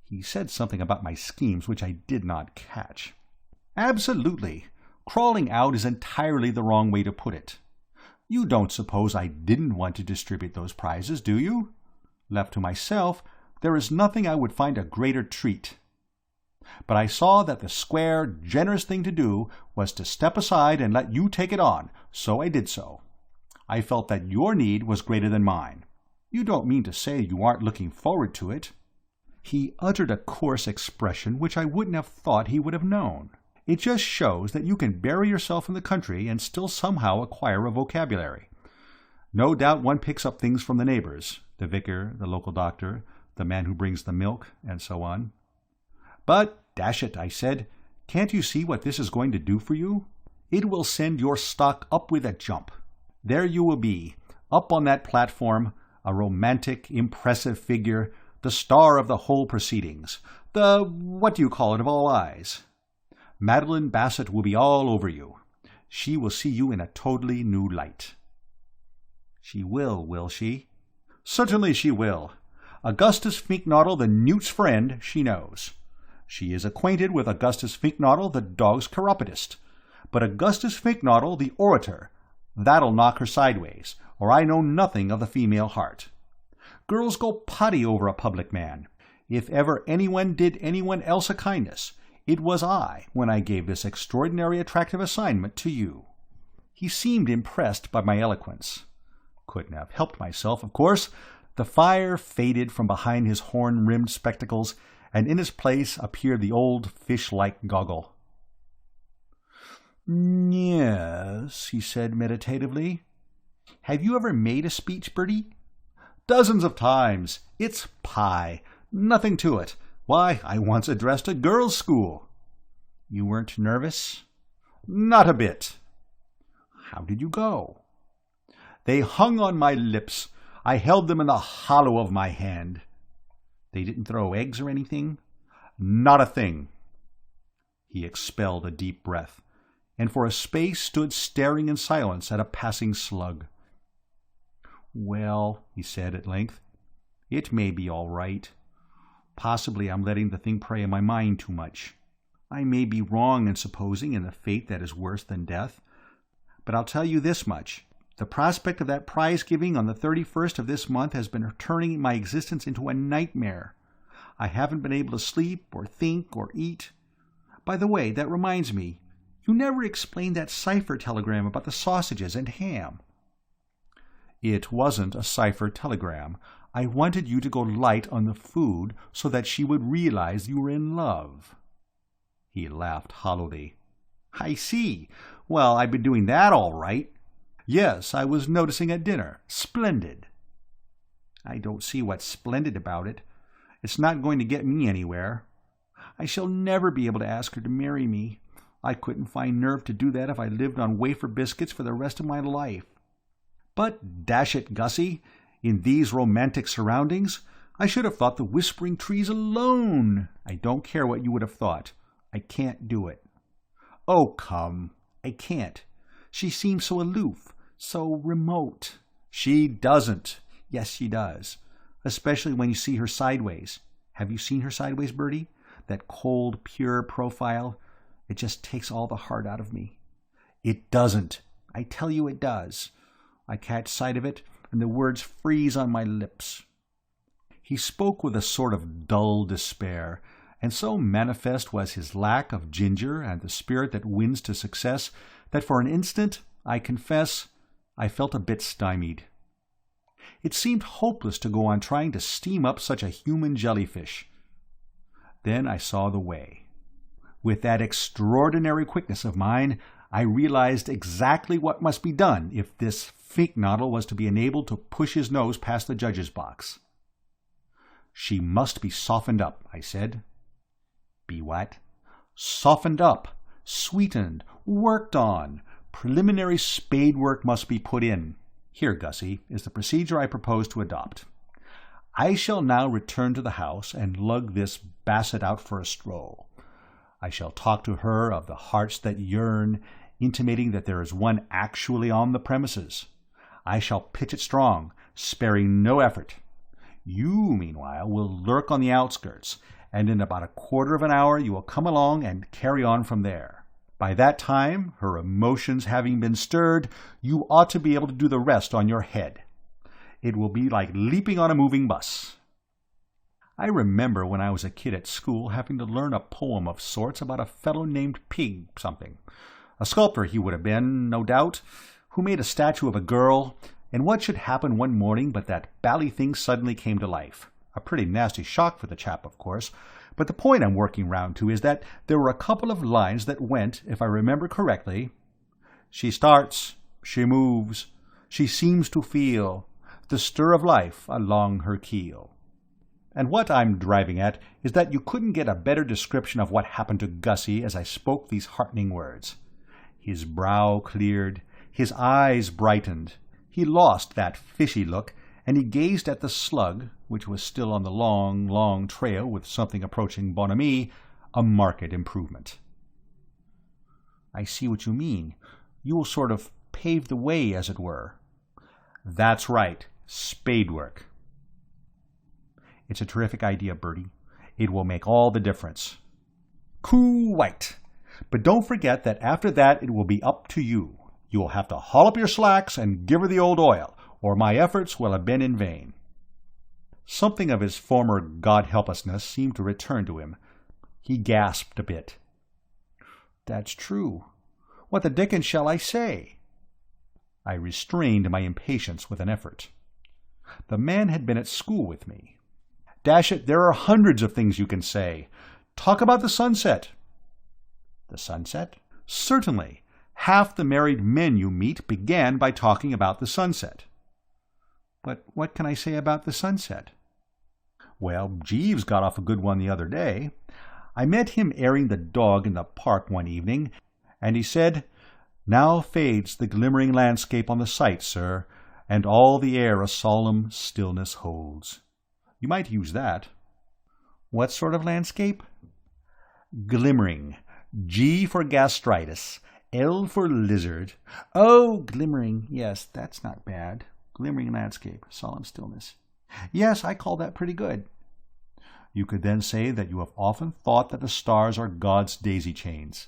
He said something about my schemes which I did not catch. "Absolutely. Crawling out is entirely the wrong way to put it. You don't suppose I didn't want to distribute those prizes, do you? Left to myself, there is nothing I would find a greater treat. But I saw that the square, generous thing to do was to step aside and let you take it on, so I did so. I felt that your need was greater than mine. You don't mean to say you aren't looking forward to it?" He uttered a coarse expression which I wouldn't have thought he would have known. It just shows that you can bury yourself in the country and still somehow acquire a vocabulary. No doubt one picks up things from the neighbours, the vicar, the local doctor, the man who brings the milk, and so on. "But, dash it," I said, "can't you see what this is going to do for you? It will send your stock up with a jump. There you will be, up on that platform, a romantic, impressive figure, the star of the whole proceedings, the what-do-you-call-it of all eyes. Madeleine Basset will be all over you. She will see you in a totally new light." "She will she?" "Certainly she will. Augustus Fink-Nottle, the newt's friend, she knows. She is acquainted with Augustus Fink-Nottle, the dog's chiropodist. But Augustus Fink-Nottle, the orator, that'll knock her sideways, or I know nothing of the female heart. Girls go potty over a public man. If ever anyone did anyone else a kindness, it was I when I gave this extraordinary attractive assignment to you." He seemed impressed by my eloquence. Couldn't have helped myself, of course. The fire faded from behind his horn-rimmed spectacles, and in its place appeared the old fish-like goggle. "Yes," he said meditatively. "Have you ever made a speech, Bertie?" "Dozens of times. It's pie. Nothing to it. Why, I once addressed a girls' school." "You weren't nervous?" "Not a bit." "How did you go?" "They hung on my lips. I held them in the hollow of my hand." "They didn't throw eggs or anything?" "Not a thing." He expelled a deep breath, and for a space stood staring in silence at a passing slug. "Well," he said at length, "it may be all right. Possibly I'm letting the thing prey on my mind too much. I may be wrong in supposing in a fate that is worse than death. But I'll tell you this much. The prospect of that prize-giving on the 31st of this month has been turning my existence into a nightmare. I haven't been able to sleep or think or eat. By the way, that reminds me, you never explained that cipher telegram about the sausages and ham." "It wasn't a cipher telegram. I wanted you to go light on the food so that she would realize you were in love." He laughed hollowly. "I see. Well, I've been doing that all right." "Yes, I was noticing at dinner. Splendid." "I don't see what's splendid about it. It's not going to get me anywhere. I shall never be able to ask her to marry me. I couldn't find nerve to do that if I lived on wafer biscuits for the rest of my life. But, dash it, Gussie, in these romantic surroundings, I should have thought the whispering trees alone. I don't care what you would have thought. I can't do it." "Oh, come." "I can't. She seems so aloof, so remote." "She doesn't." "Yes, she does. Especially when you see her sideways. Have you seen her sideways, Bertie? That cold, pure profile. It just takes all the heart out of me." "It doesn't." "I tell you it does. I catch sight of it, and the words freeze on my lips." He spoke with a sort of dull despair, and so manifest was his lack of ginger and the spirit that wins to success that for an instant, I confess, I felt a bit stymied. It seemed hopeless to go on trying to steam up such a human jellyfish. Then I saw the way. With that extraordinary quickness of mine, I realized exactly what must be done if this Fink-Nottle was to be enabled to push his nose past the judge's box. "She must be softened up," I said. "Be what?" "Softened up, sweetened, worked on. Preliminary spade work must be put in. Here, Gussie, is the procedure I propose to adopt. I shall now return to the house and lug this Basset out for a stroll. I shall talk to her of the hearts that yearn, intimating that there is one actually on the premises. I shall pitch it strong, sparing no effort. You, meanwhile, will lurk on the outskirts, and in about a quarter of an hour you will come along and carry on from there. By that time, her emotions having been stirred, you ought to be able to do the rest on your head. It will be like leaping on a moving bus." I remember when I was a kid at school having to learn a poem of sorts about a fellow named Pig something. A sculptor he would have been, no doubt, who made a statue of a girl, and what should happen one morning but that bally thing suddenly came to life. A pretty nasty shock for the chap, of course, but the point I'm working round to is that there were a couple of lines that went, if I remember correctly, "She starts, she moves, she seems to feel the stir of life along her keel." And what I'm driving at is that you couldn't get a better description of what happened to Gussie as I spoke these heartening words. His brow cleared, his eyes brightened, he lost that fishy look, and he gazed at the slug, which was still on the long, long trail with something approaching bonhomie, a marked improvement. "I see what you mean. You will sort of pave the way, as it were." "That's right. Spade work." "It's a terrific idea, Bertie. It will make all the difference." "Quite. But don't forget that after that it will be up to you. You will have to haul up your slacks and give her the old oil, or my efforts will have been in vain." Something of his former God-helplessness seemed to return to him. He gasped a bit. "That's true. What the dickens shall I say?" I restrained my impatience with an effort. The man had been at school with me. "Dash it, there are hundreds of things you can say. Talk about the sunset." "The sunset?" "Certainly. Half the married men you meet began by talking about the sunset." "But what can I say about the sunset?" "Well, Jeeves got off a good one the other day. I met him airing the dog in the park one evening, and he said, 'Now fades the glimmering landscape on the sight, sir, and all the air a solemn stillness holds.' You might use that." "What sort of landscape?" "Glimmering. G for gastritis, L for lizard." "Oh, glimmering. Yes, that's not bad. Glimmering landscape, solemn stillness. Yes, I call that pretty good." "You could then say that you have often thought that the stars are God's daisy chains."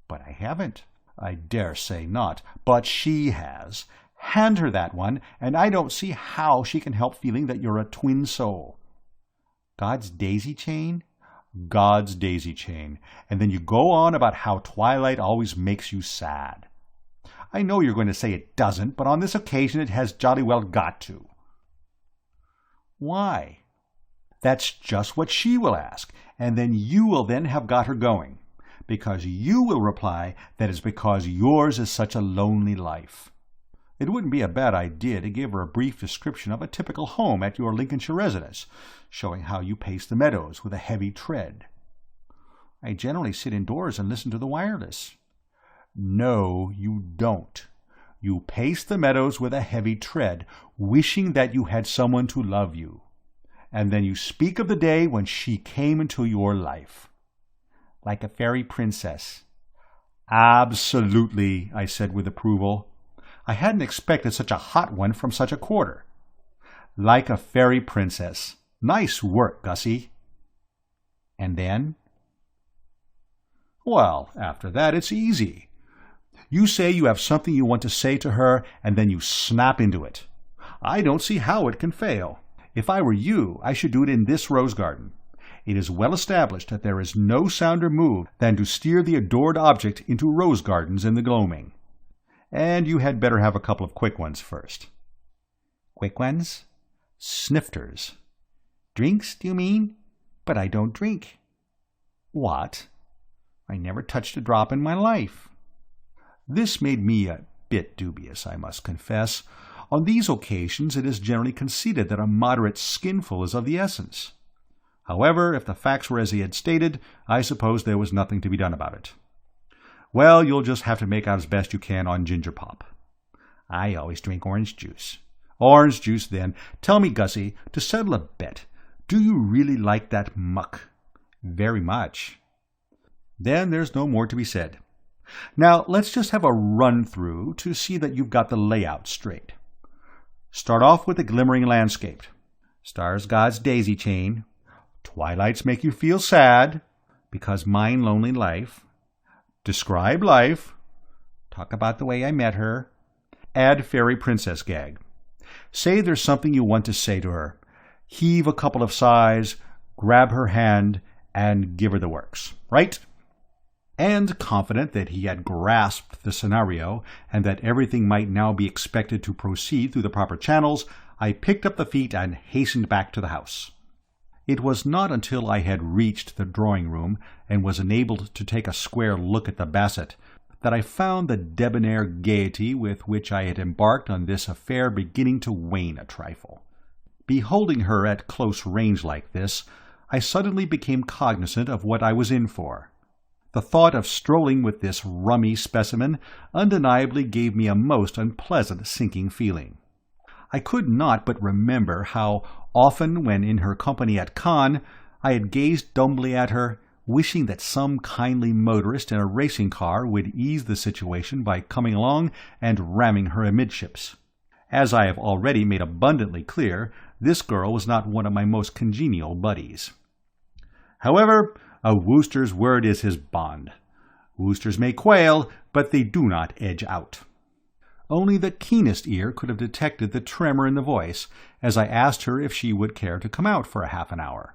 "But I haven't." "I dare say not, but she has. Hand her that one, and I don't see how she can help feeling that you're a twin soul." "God's daisy chain?" "God's daisy chain. And then you go on about how twilight always makes you sad. I know you're going to say it doesn't, but on this occasion it has jolly well got to." "Why?" "That's just what she will ask, and then you will then have got her going, because you will reply that it's because yours is such a lonely life. It wouldn't be a bad idea to give her a brief description of a typical home at your Lincolnshire residence, showing how you pace the meadows with a heavy tread." "I generally sit indoors and listen to the wireless." "No, you don't. You pace the meadows with a heavy tread, wishing that you had someone to love you. And then you speak of the day when she came into your life." "Like a fairy princess." "Absolutely," I said with approval. I hadn't expected such a hot one from such a quarter. "Like a fairy princess. Nice work, Gussie." "And then?" "Well, after that it's easy. You say you have something you want to say to her, and then you snap into it. I don't see how it can fail. If I were you, I should do it in this rose garden. It is well established that there is no sounder move than to steer the adored object into rose gardens in the gloaming. And you had better have a couple of quick ones first." Quick ones? Snifters. Drinks, do you mean? But I don't drink. What? I never touched a drop in my life. This made me a bit dubious, I must confess. On these occasions it is generally conceded that a moderate skinful is of the essence. However, if the facts were as he had stated, I suppose there was nothing to be done about it. Well, you'll just have to make out as best you can on ginger pop. I always drink orange juice. Orange juice, then. Tell me, Gussie, to settle a bet, do you really like that muck? Very much. Then there's no more to be said. Now, let's just have a run-through to see that you've got the layout straight. Start off with the glimmering landscape. Stars God's daisy chain. Twilights make you feel sad, because mine lonely life. Describe life. Talk about the way I met her. Add fairy princess gag. Say there's something you want to say to her. Heave a couple of sighs, grab her hand, and give her the works. Right? And confident that he had grasped the scenario, and that everything might now be expected to proceed through the proper channels, I picked up the feet and hastened back to the house. It was not until I had reached the drawing-room and was enabled to take a square look at the Basset that I found the debonair gaiety with which I had embarked on this affair beginning to wane a trifle. Beholding her at close range like this, I suddenly became cognizant of what I was in for. The thought of strolling with this rummy specimen undeniably gave me a most unpleasant sinking feeling. I could not but remember how often when in her company at Cannes I had gazed dumbly at her, wishing that some kindly motorist in a racing car would ease the situation by coming along and ramming her amidships. As I have already made abundantly clear, this girl was not one of my most congenial buddies. However, a Wooster's word is his bond. Woosters may quail, but they do not edge out. Only the keenest ear could have detected the tremor in the voice as I asked her if she would care to come out for a half an hour.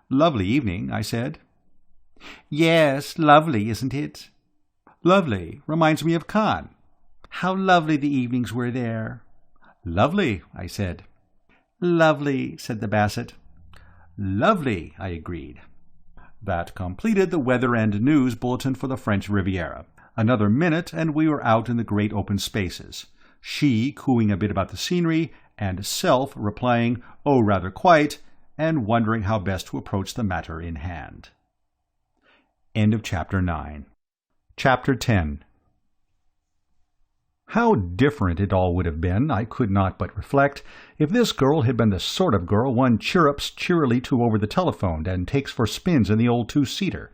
"Lovely evening," I said. "Yes, lovely, isn't it?" "Lovely. Reminds me of Cannes." "How lovely the evenings were there." "Lovely," I said. "Lovely," said the Basset. "Lovely," I agreed. That completed the weather and news bulletin for the French Riviera. Another minute, and we were out in the great open spaces, she cooing a bit about the scenery, and self replying, "Oh, rather quite," and wondering how best to approach the matter in hand. End of Chapter 9. Chapter 10. How different it all would have been, I could not but reflect, if this girl had been the sort of girl one chirrups cheerily to over the telephone and takes for spins in the old two-seater.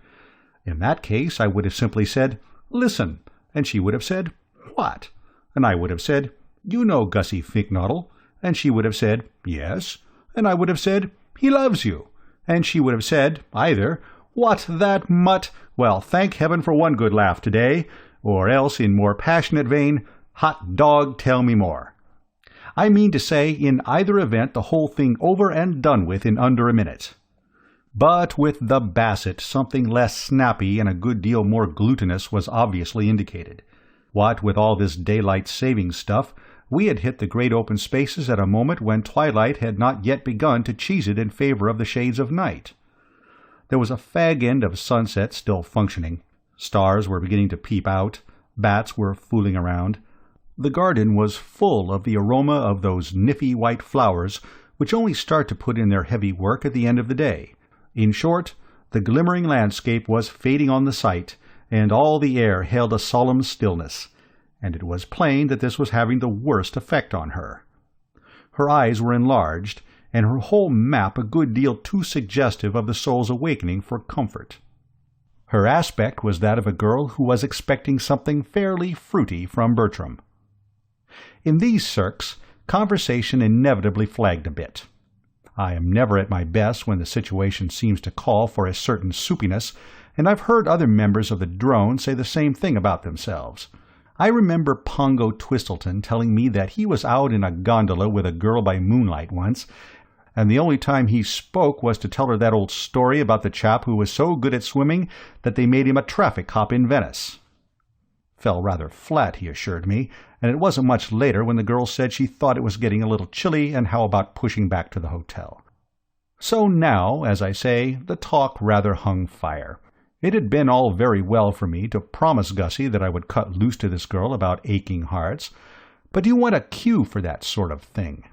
In that case I would have simply said, "Listen," and she would have said, "What?" And I would have said, "You know Gussie Fink-Nottle," and she would have said, "Yes," and I would have said, "He loves you," and she would have said, either, "What, that mutt? Well, thank heaven for one good laugh today," or else in more passionate vein, "Hot dog, tell me more." I mean to say, in either event, the whole thing over and done with in under a minute. But with the Basset, something less snappy and a good deal more glutinous was obviously indicated. What with all this daylight-saving stuff, we had hit the great open spaces at a moment when twilight had not yet begun to cheese it in favor of the shades of night. There was a fag end of sunset still functioning. Stars were beginning to peep out. Bats were fooling around. The garden was full of the aroma of those niffy white flowers which only start to put in their heavy work at the end of the day. In short, the glimmering landscape was fading on the sight, and all the air held a solemn stillness, and it was plain that this was having the worst effect on her. Her eyes were enlarged, and her whole map a good deal too suggestive of the soul's awakening for comfort. Her aspect was that of a girl who was expecting something fairly fruity from Bertram. In these cirques, conversation inevitably flagged a bit. I am never at my best when the situation seems to call for a certain soupiness, and I've heard other members of the drone say the same thing about themselves. I remember Pongo Twistleton telling me that he was out in a gondola with a girl by moonlight once, and the only time he spoke was to tell her that old story about the chap who was so good at swimming that they made him a traffic cop in Venice. Fell rather flat, he assured me, and it wasn't much later when the girl said she thought it was getting a little chilly and how about pushing back to the hotel. So now, as I say, the talk rather hung fire. It had been all very well for me to promise Gussie that I would cut loose to this girl about aching hearts, but you want a cue for that sort of thing.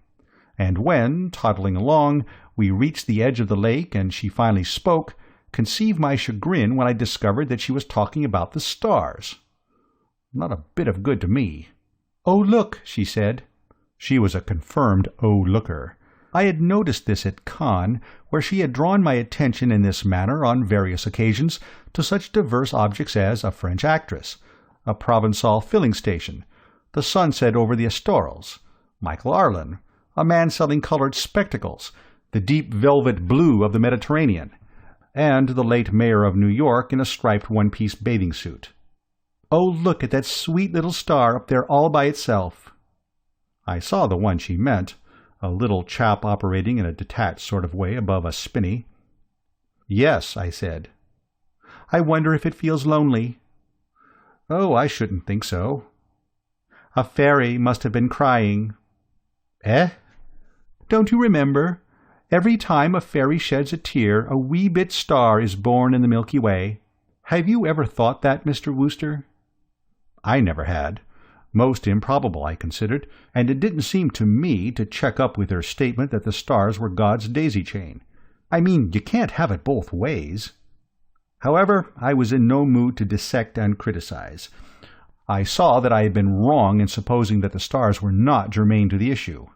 And when, toddling along, we reached the edge of the lake and she finally spoke, conceive my chagrin when I discovered that she was talking about the stars. Not a bit of good to me. "Oh, look," she said. She was a confirmed oh-looker. I had noticed this at Cannes, where she had drawn my attention in this manner on various occasions to such diverse objects as a French actress, a Provençal filling station, the sunset over the Estorils, Michael Arlen, a man selling coloured spectacles, the deep velvet blue of the Mediterranean, and the late mayor of New York in a striped one-piece bathing suit. "Oh, look at that sweet little star up there all by itself." I saw the one she meant, a little chap operating in a detached sort of way above a spinney. "Yes," I said. "I wonder if it feels lonely." "Oh, I shouldn't think so." "A fairy must have been crying." "Eh?" "Don't you remember? Every time a fairy sheds a tear, a wee bit star is born in the Milky Way. Have you ever thought that, Mr. Wooster?" I never had. Most improbable, I considered, and it didn't seem to me to check up with her statement that the stars were God's daisy-chain. I mean, you can't have it both ways. However, I was in no mood to dissect and criticize. I saw that I had been wrong in supposing that the stars were not germane to the issue.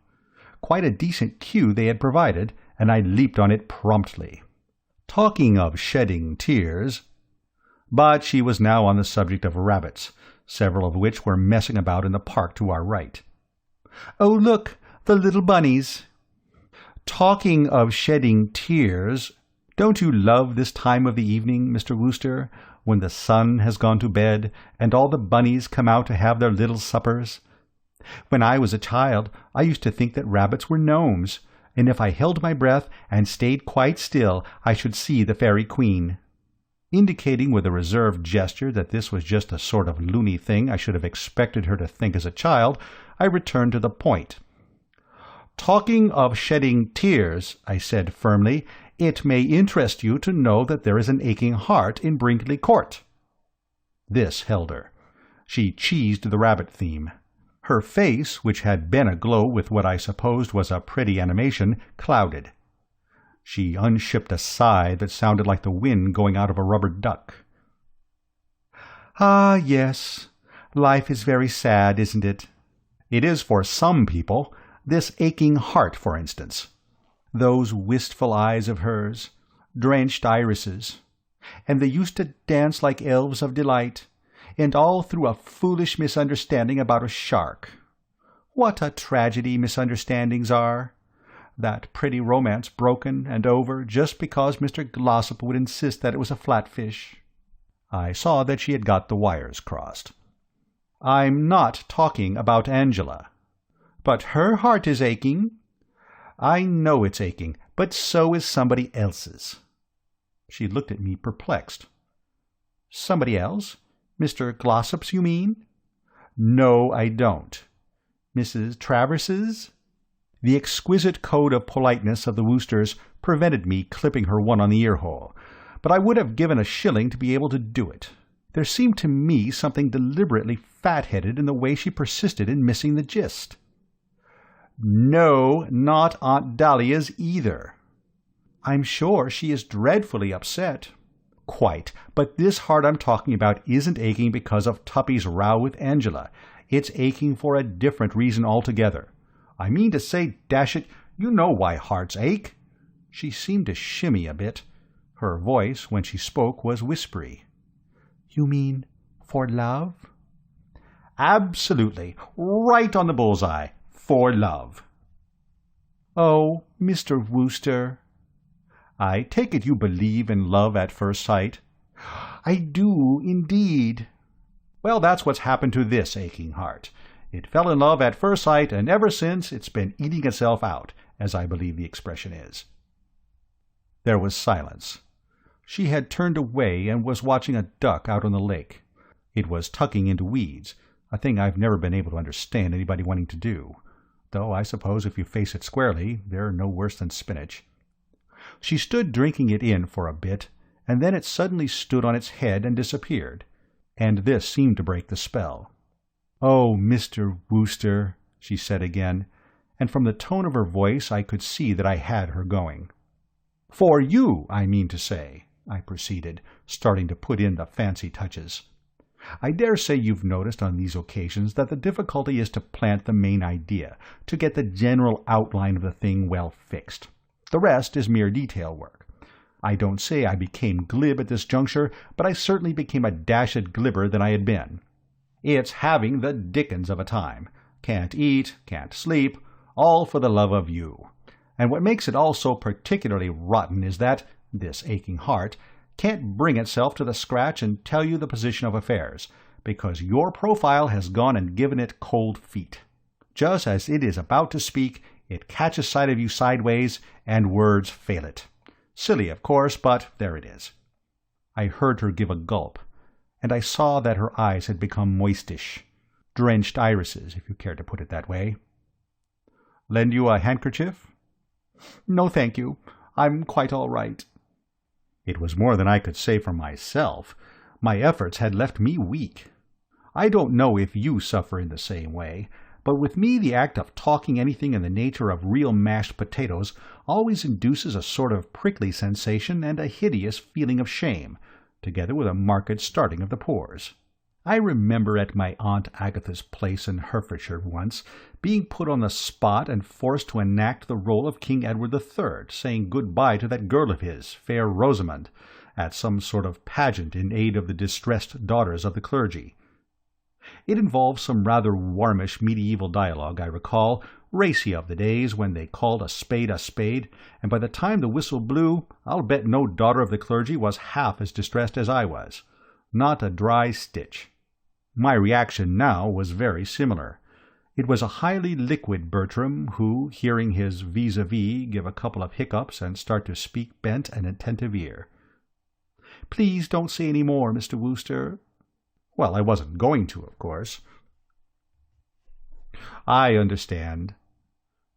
Quite a decent cue they had provided, and I leaped on it promptly. Talking of shedding tears— But she was now on the subject of rabbits, several of which were messing about in the park to our right. "Oh, look, the little bunnies." "Talking of shedding tears, don't you love this time of the evening, Mr. Wooster, when the sun has gone to bed and all the bunnies come out to have their little suppers? When I was a child, I used to think that rabbits were gnomes, and if I held my breath and stayed quite still, I should see the fairy queen." Indicating with a reserved gesture that this was just a sort of loony thing I should have expected her to think as a child, I returned to the point. "Talking of shedding tears," I said firmly, "it may interest you to know that there is an aching heart in Brinkley Court." This held her. She cheesed the rabbit theme. Her face, which had been aglow with what I supposed was a pretty animation, clouded. She unshipped a sigh that sounded like the wind going out of a rubber duck. "Ah, yes. Life is very sad, isn't it? It is for some people. This aching heart, for instance. Those wistful eyes of hers, drenched irises. And they used to dance like elves of delight, and all through a foolish misunderstanding about a shark. What a tragedy misunderstandings are! That pretty romance broken and over just because Mr. Glossop would insist that it was a flatfish." I saw that she had got the wires crossed. "I'm not talking about Angela." "But her heart is aching." "I know it's aching, but so is somebody else's." She looked at me perplexed. "Somebody else? Mr. Glossop's, you mean?" "No, I don't." "Mrs. Travers's?" The exquisite code of politeness of the Woosters prevented me clipping her one on the ear-hole, but I would have given a shilling to be able to do it. There seemed to me something deliberately fat-headed in the way she persisted in missing the gist. "No, not Aunt Dahlia's either." "I'm sure she is dreadfully upset." "Quite, but this heart I'm talking about isn't aching because of Tuppy's row with Angela. It's aching for a different reason altogether. I mean to say, dash it, you know why hearts ache." She seemed to shimmy a bit. Her voice, when she spoke, was whispery. "You mean for love?" "Absolutely. Right on the bull's-eye. For love." "Oh, Mr. Wooster." "I take it you believe in love at first sight?" "I do, indeed." "Well, that's what's happened to this aching heart. It fell in love at first sight, and ever since it's been eating itself out, as I believe the expression is." There was silence. She had turned away and was watching a duck out on the lake. It was tucking into weeds, a thing I've never been able to understand anybody wanting to do, though I suppose if you face it squarely, they're no worse than spinach. She stood drinking it in for a bit, and then it suddenly stood on its head and disappeared, and this seemed to break the spell. "Oh, Mr. Wooster," she said again, and from the tone of her voice I could see that I had her going. "For you, I mean to say," I proceeded, starting to put in the fancy touches. "I dare say you've noticed on these occasions that the difficulty is to plant the main idea, to get the general outline of the thing well fixed. The rest is mere detail work. I don't say I became glib at this juncture, but I certainly became a dashed glibber than I had been. It's having the dickens of a time. Can't eat, can't sleep, all for the love of you. And what makes it all so particularly rotten is that this aching heart can't bring itself to the scratch and tell you the position of affairs, because your profile has gone and given it cold feet. Just as it is about to speak, it catches sight of you sideways, and words fail it. Silly, of course, but there it is." I heard her give a gulp, and I saw that her eyes had become moistish. Drenched irises, if you care to put it that way. "Lend you a handkerchief?" "No, thank you. I'm quite all right." It was more than I could say for myself. My efforts had left me weak. I don't know if you suffer in the same way, but with me the act of talking anything in the nature of real mashed potatoes always induces a sort of prickly sensation and a hideous feeling of shame, together with a marked starting of the pores. I remember at my Aunt Agatha's place in Herefordshire once being put on the spot and forced to enact the role of King Edward III, saying good-bye to that girl of his, fair Rosamond, at some sort of pageant in aid of the distressed daughters of the clergy. It involved some rather warmish medieval dialogue, I recall, racy of the days when they called a spade, and by the time the whistle blew, I'll bet no daughter of the clergy was half as distressed as I was. Not a dry stitch. My reaction now was very similar. It was a highly liquid Bertram who, hearing his vis-a-vis give a couple of hiccups and start to speak, bent an attentive ear. "Please don't say any more, Mr. Wooster." Well, I wasn't going to, of course. "I understand."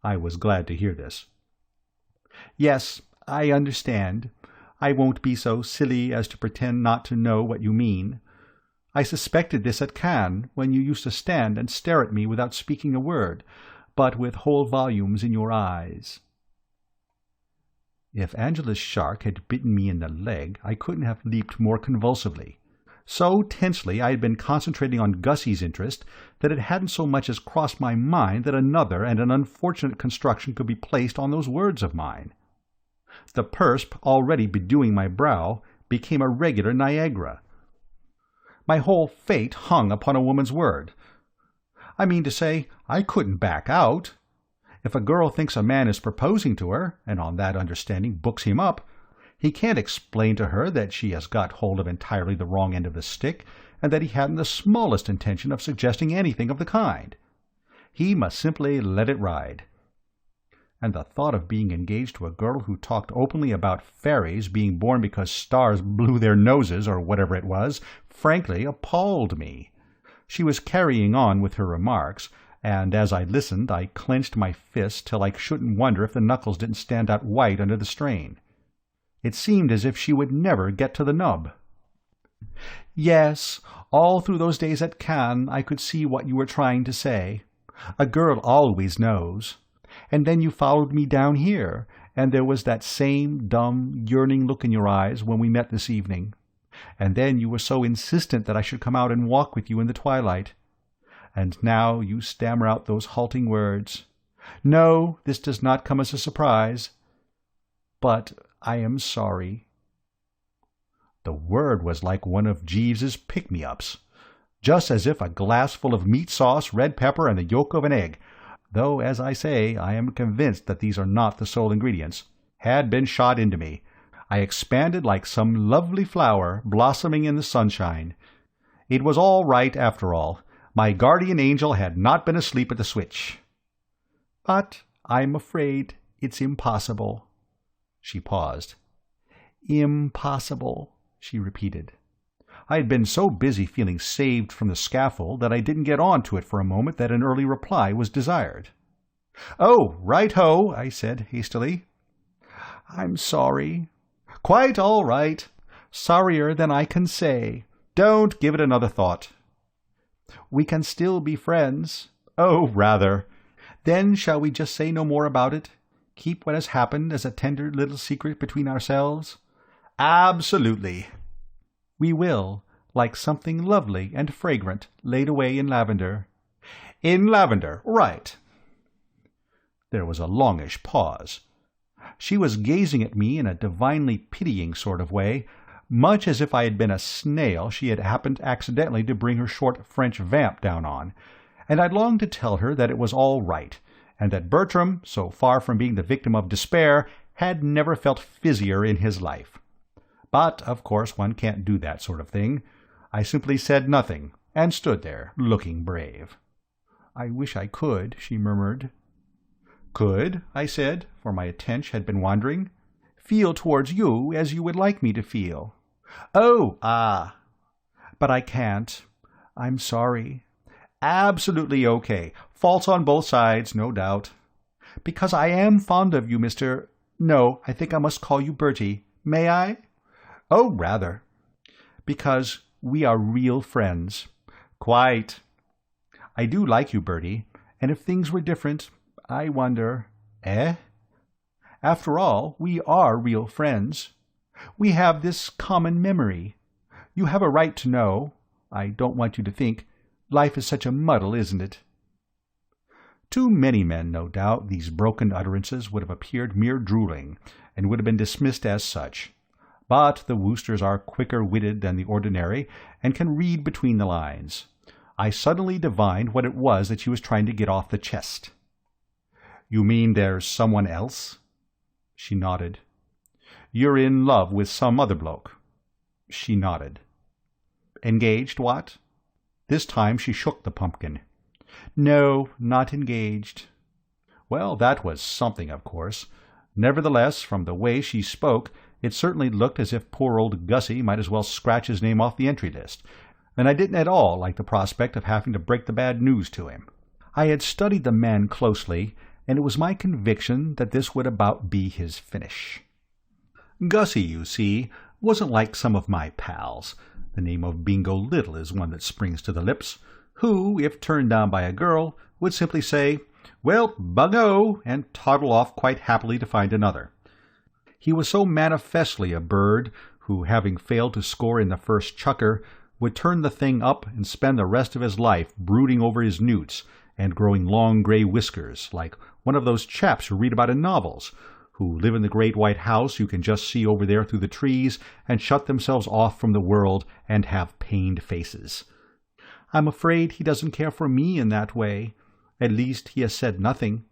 I was glad to hear this. "Yes, I understand. I won't be so silly as to pretend not to know what you mean. I suspected this at Cannes, when you used to stand and stare at me without speaking a word, but with whole volumes in your eyes." If Angela's shark had bitten me in the leg, I couldn't have leaped more convulsively. So tensely I had been concentrating on Gussie's interest that it hadn't so much as crossed my mind that another and an unfortunate construction could be placed on those words of mine. The perspire already bedewing my brow became a regular Niagara. My whole fate hung upon a woman's word. I mean to say, I couldn't back out. If a girl thinks a man is proposing to her, and on that understanding books him up, he can't explain to her that she has got hold of entirely the wrong end of the stick, and that he hadn't the smallest intention of suggesting anything of the kind. He must simply let it ride. And the thought of being engaged to a girl who talked openly about fairies being born because stars blew their noses, or whatever it was, frankly appalled me. She was carrying on with her remarks, and as I listened I clenched my fists till I shouldn't wonder if the knuckles didn't stand out white under the strain. It seemed as if she would never get to the nub. "Yes, all through those days at Cannes I could see what you were trying to say. A girl always knows. And then you followed me down here, and there was that same dumb, yearning look in your eyes when we met this evening. And then you were so insistent that I should come out and walk with you in the twilight. And now you stammer out those halting words. No, this does not come as a surprise. But I am sorry." The word was like one of Jeeves's pick-me-ups, just as if a glassful of meat sauce, red pepper, and the yolk of an egg, though, as I say, I am convinced that these are not the sole ingredients, had been shot into me. I expanded like some lovely flower blossoming in the sunshine. It was all right after all. My guardian angel had not been asleep at the switch. "But I'm afraid it's impossible." She paused. "Impossible," she repeated. I had been so busy feeling saved from the scaffold that I didn't get on to it for a moment that an early reply was desired. "Oh, right-ho," I said hastily. "I'm sorry." "Quite all right. Sorrier than I can say. Don't give it another thought." "We can still be friends." "Oh, rather." "Then shall we just say no more about it? Keep what has happened as a tender little secret between ourselves?" "Absolutely." "We will, like something lovely and fragrant laid away in lavender." "In lavender, right." There was a longish pause. She was gazing at me in a divinely pitying sort of way, much as if I had been a snail she had happened accidentally to bring her short French vamp down on, and I longed to tell her that it was all right, and that Bertram, so far from being the victim of despair, had never felt fizzier in his life. But, of course, one can't do that sort of thing. I simply said nothing, and stood there, looking brave. "I wish I could," she murmured. "Could?" I said, for my attention had been wandering. "Feel towards you as you would like me to feel." "Oh, ah." "But I can't. I'm sorry." "Absolutely okay. Faults on both sides, no doubt." "Because I am fond of you, Mr. No, I think I must call you Bertie. May I?" "Oh, rather." "Because we are real friends." "Quite." "I do like you, Bertie, and if things were different, I wonder—" "Eh?" "After all, we are real friends. We have this common memory. You have a right to know. I don't want you to think. Life is such a muddle, isn't it?" To many men, no doubt, these broken utterances would have appeared mere drooling, and would have been dismissed as such. But the Woosters are quicker-witted than the ordinary, and can read between the lines. I suddenly divined what it was that she was trying to get off the chest. "You mean there's someone else?" She nodded. "You're in love with some other bloke?" She nodded. "Engaged, what?" This time she shook the pumpkin. "No, not engaged." Well, that was something, of course. Nevertheless, from the way she spoke, it certainly looked as if poor old Gussie might as well scratch his name off the entry list, and I didn't at all like the prospect of having to break the bad news to him. I had studied the man closely, and it was my conviction that this would about be his finish. Gussie, you see, wasn't like some of my pals. The name of Bingo Little is one that springs to the lips, who, if turned down by a girl, would simply say, "Well, bung-o," and toddle off quite happily to find another. He was so manifestly a bird who, having failed to score in the first chukker, would turn the thing up and spend the rest of his life brooding over his newts and growing long grey whiskers, like one of those chaps you read about in novels, who live in the great white house you can just see over there through the trees and shut themselves off from the world and have pained faces. I'm afraid he doesn't care for me in that way. At least he has said nothing.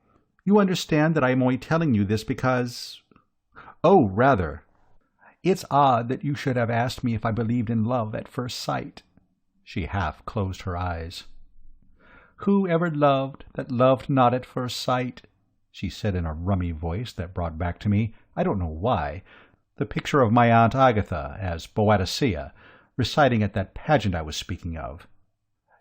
You understand that I am only telling you this because— Oh, rather. It's odd that you should have asked me if I believed in love at first sight. She half closed her eyes. Who ever loved that loved not at first sight? She said in a rummy voice that brought back to me, I don't know why, the picture of my Aunt Agatha as Boadicea, reciting at that pageant I was speaking of.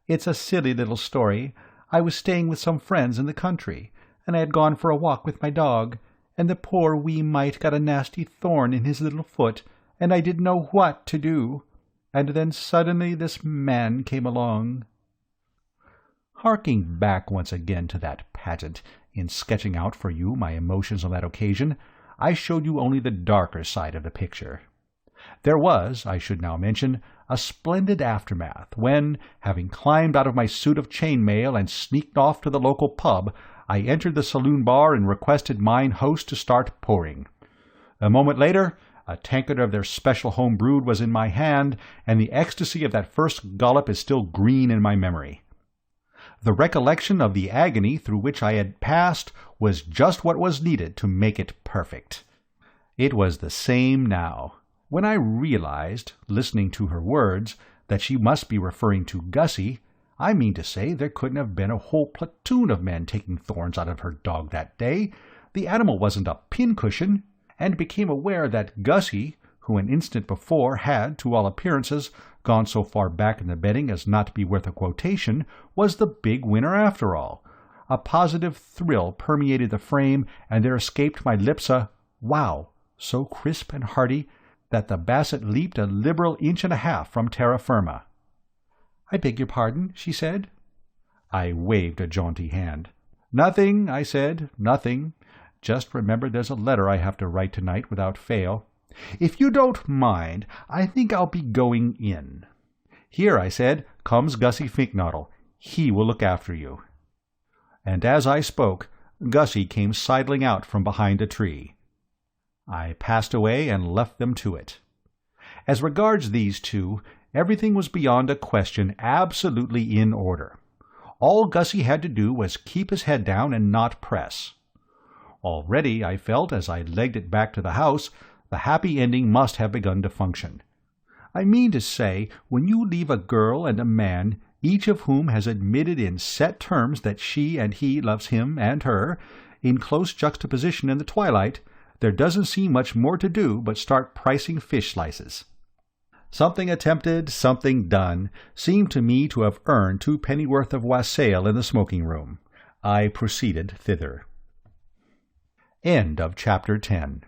It's a silly little story. I was staying with some friends in the country, and I had gone for a walk with my dog, and the poor wee mite got a nasty thorn in his little foot, and I didn't know what to do. And then suddenly this man came along. Harking back once again to that pageant, in sketching out for you my emotions on that occasion, I showed you only the darker side of the picture. There was, I should now mention, a splendid aftermath when, having climbed out of my suit of chain-mail and sneaked off to the local pub, I entered the saloon bar and requested mine host to start pouring. A moment later, a tankard of their special home-brewed was in my hand, and the ecstasy of that first gollop is still green in my memory. The recollection of the agony through which I had passed was just what was needed to make it perfect. It was the same now. When I realized, listening to her words, that she must be referring to Gussie, I mean to say there couldn't have been a whole platoon of men taking thorns out of her dog that day. The animal wasn't a pincushion, and became aware that Gussie, who an instant before had, to all appearances, gone so far back in the betting as not to be worth a quotation, was the big winner after all. A positive thrill permeated the frame, and there escaped my lips a "wow," so crisp and hearty that the Basset leaped a liberal inch and a half from terra firma. "I beg your pardon," she said. I waved a jaunty hand. "Nothing," I said, "nothing. Just remember there's a letter I have to write tonight without fail. If you don't mind, I think I'll be going in. Here," I said, "comes Gussie Fink-Nottle. He will look after you." And as I spoke, Gussie came sidling out from behind a tree. I passed away and left them to it. As regards these two, everything was beyond a question absolutely in order. All Gussie had to do was keep his head down and not press. Already, I felt, as I legged it back to the house, the happy ending must have begun to function. I mean to say, when you leave a girl and a man, each of whom has admitted in set terms that she and he loves him and her, in close juxtaposition in the twilight, there doesn't seem much more to do but start pricing fish slices. Something attempted, something done, seemed to me to have earned 2 pennyworth of wassail in the smoking-room. I proceeded thither. End of Chapter 10.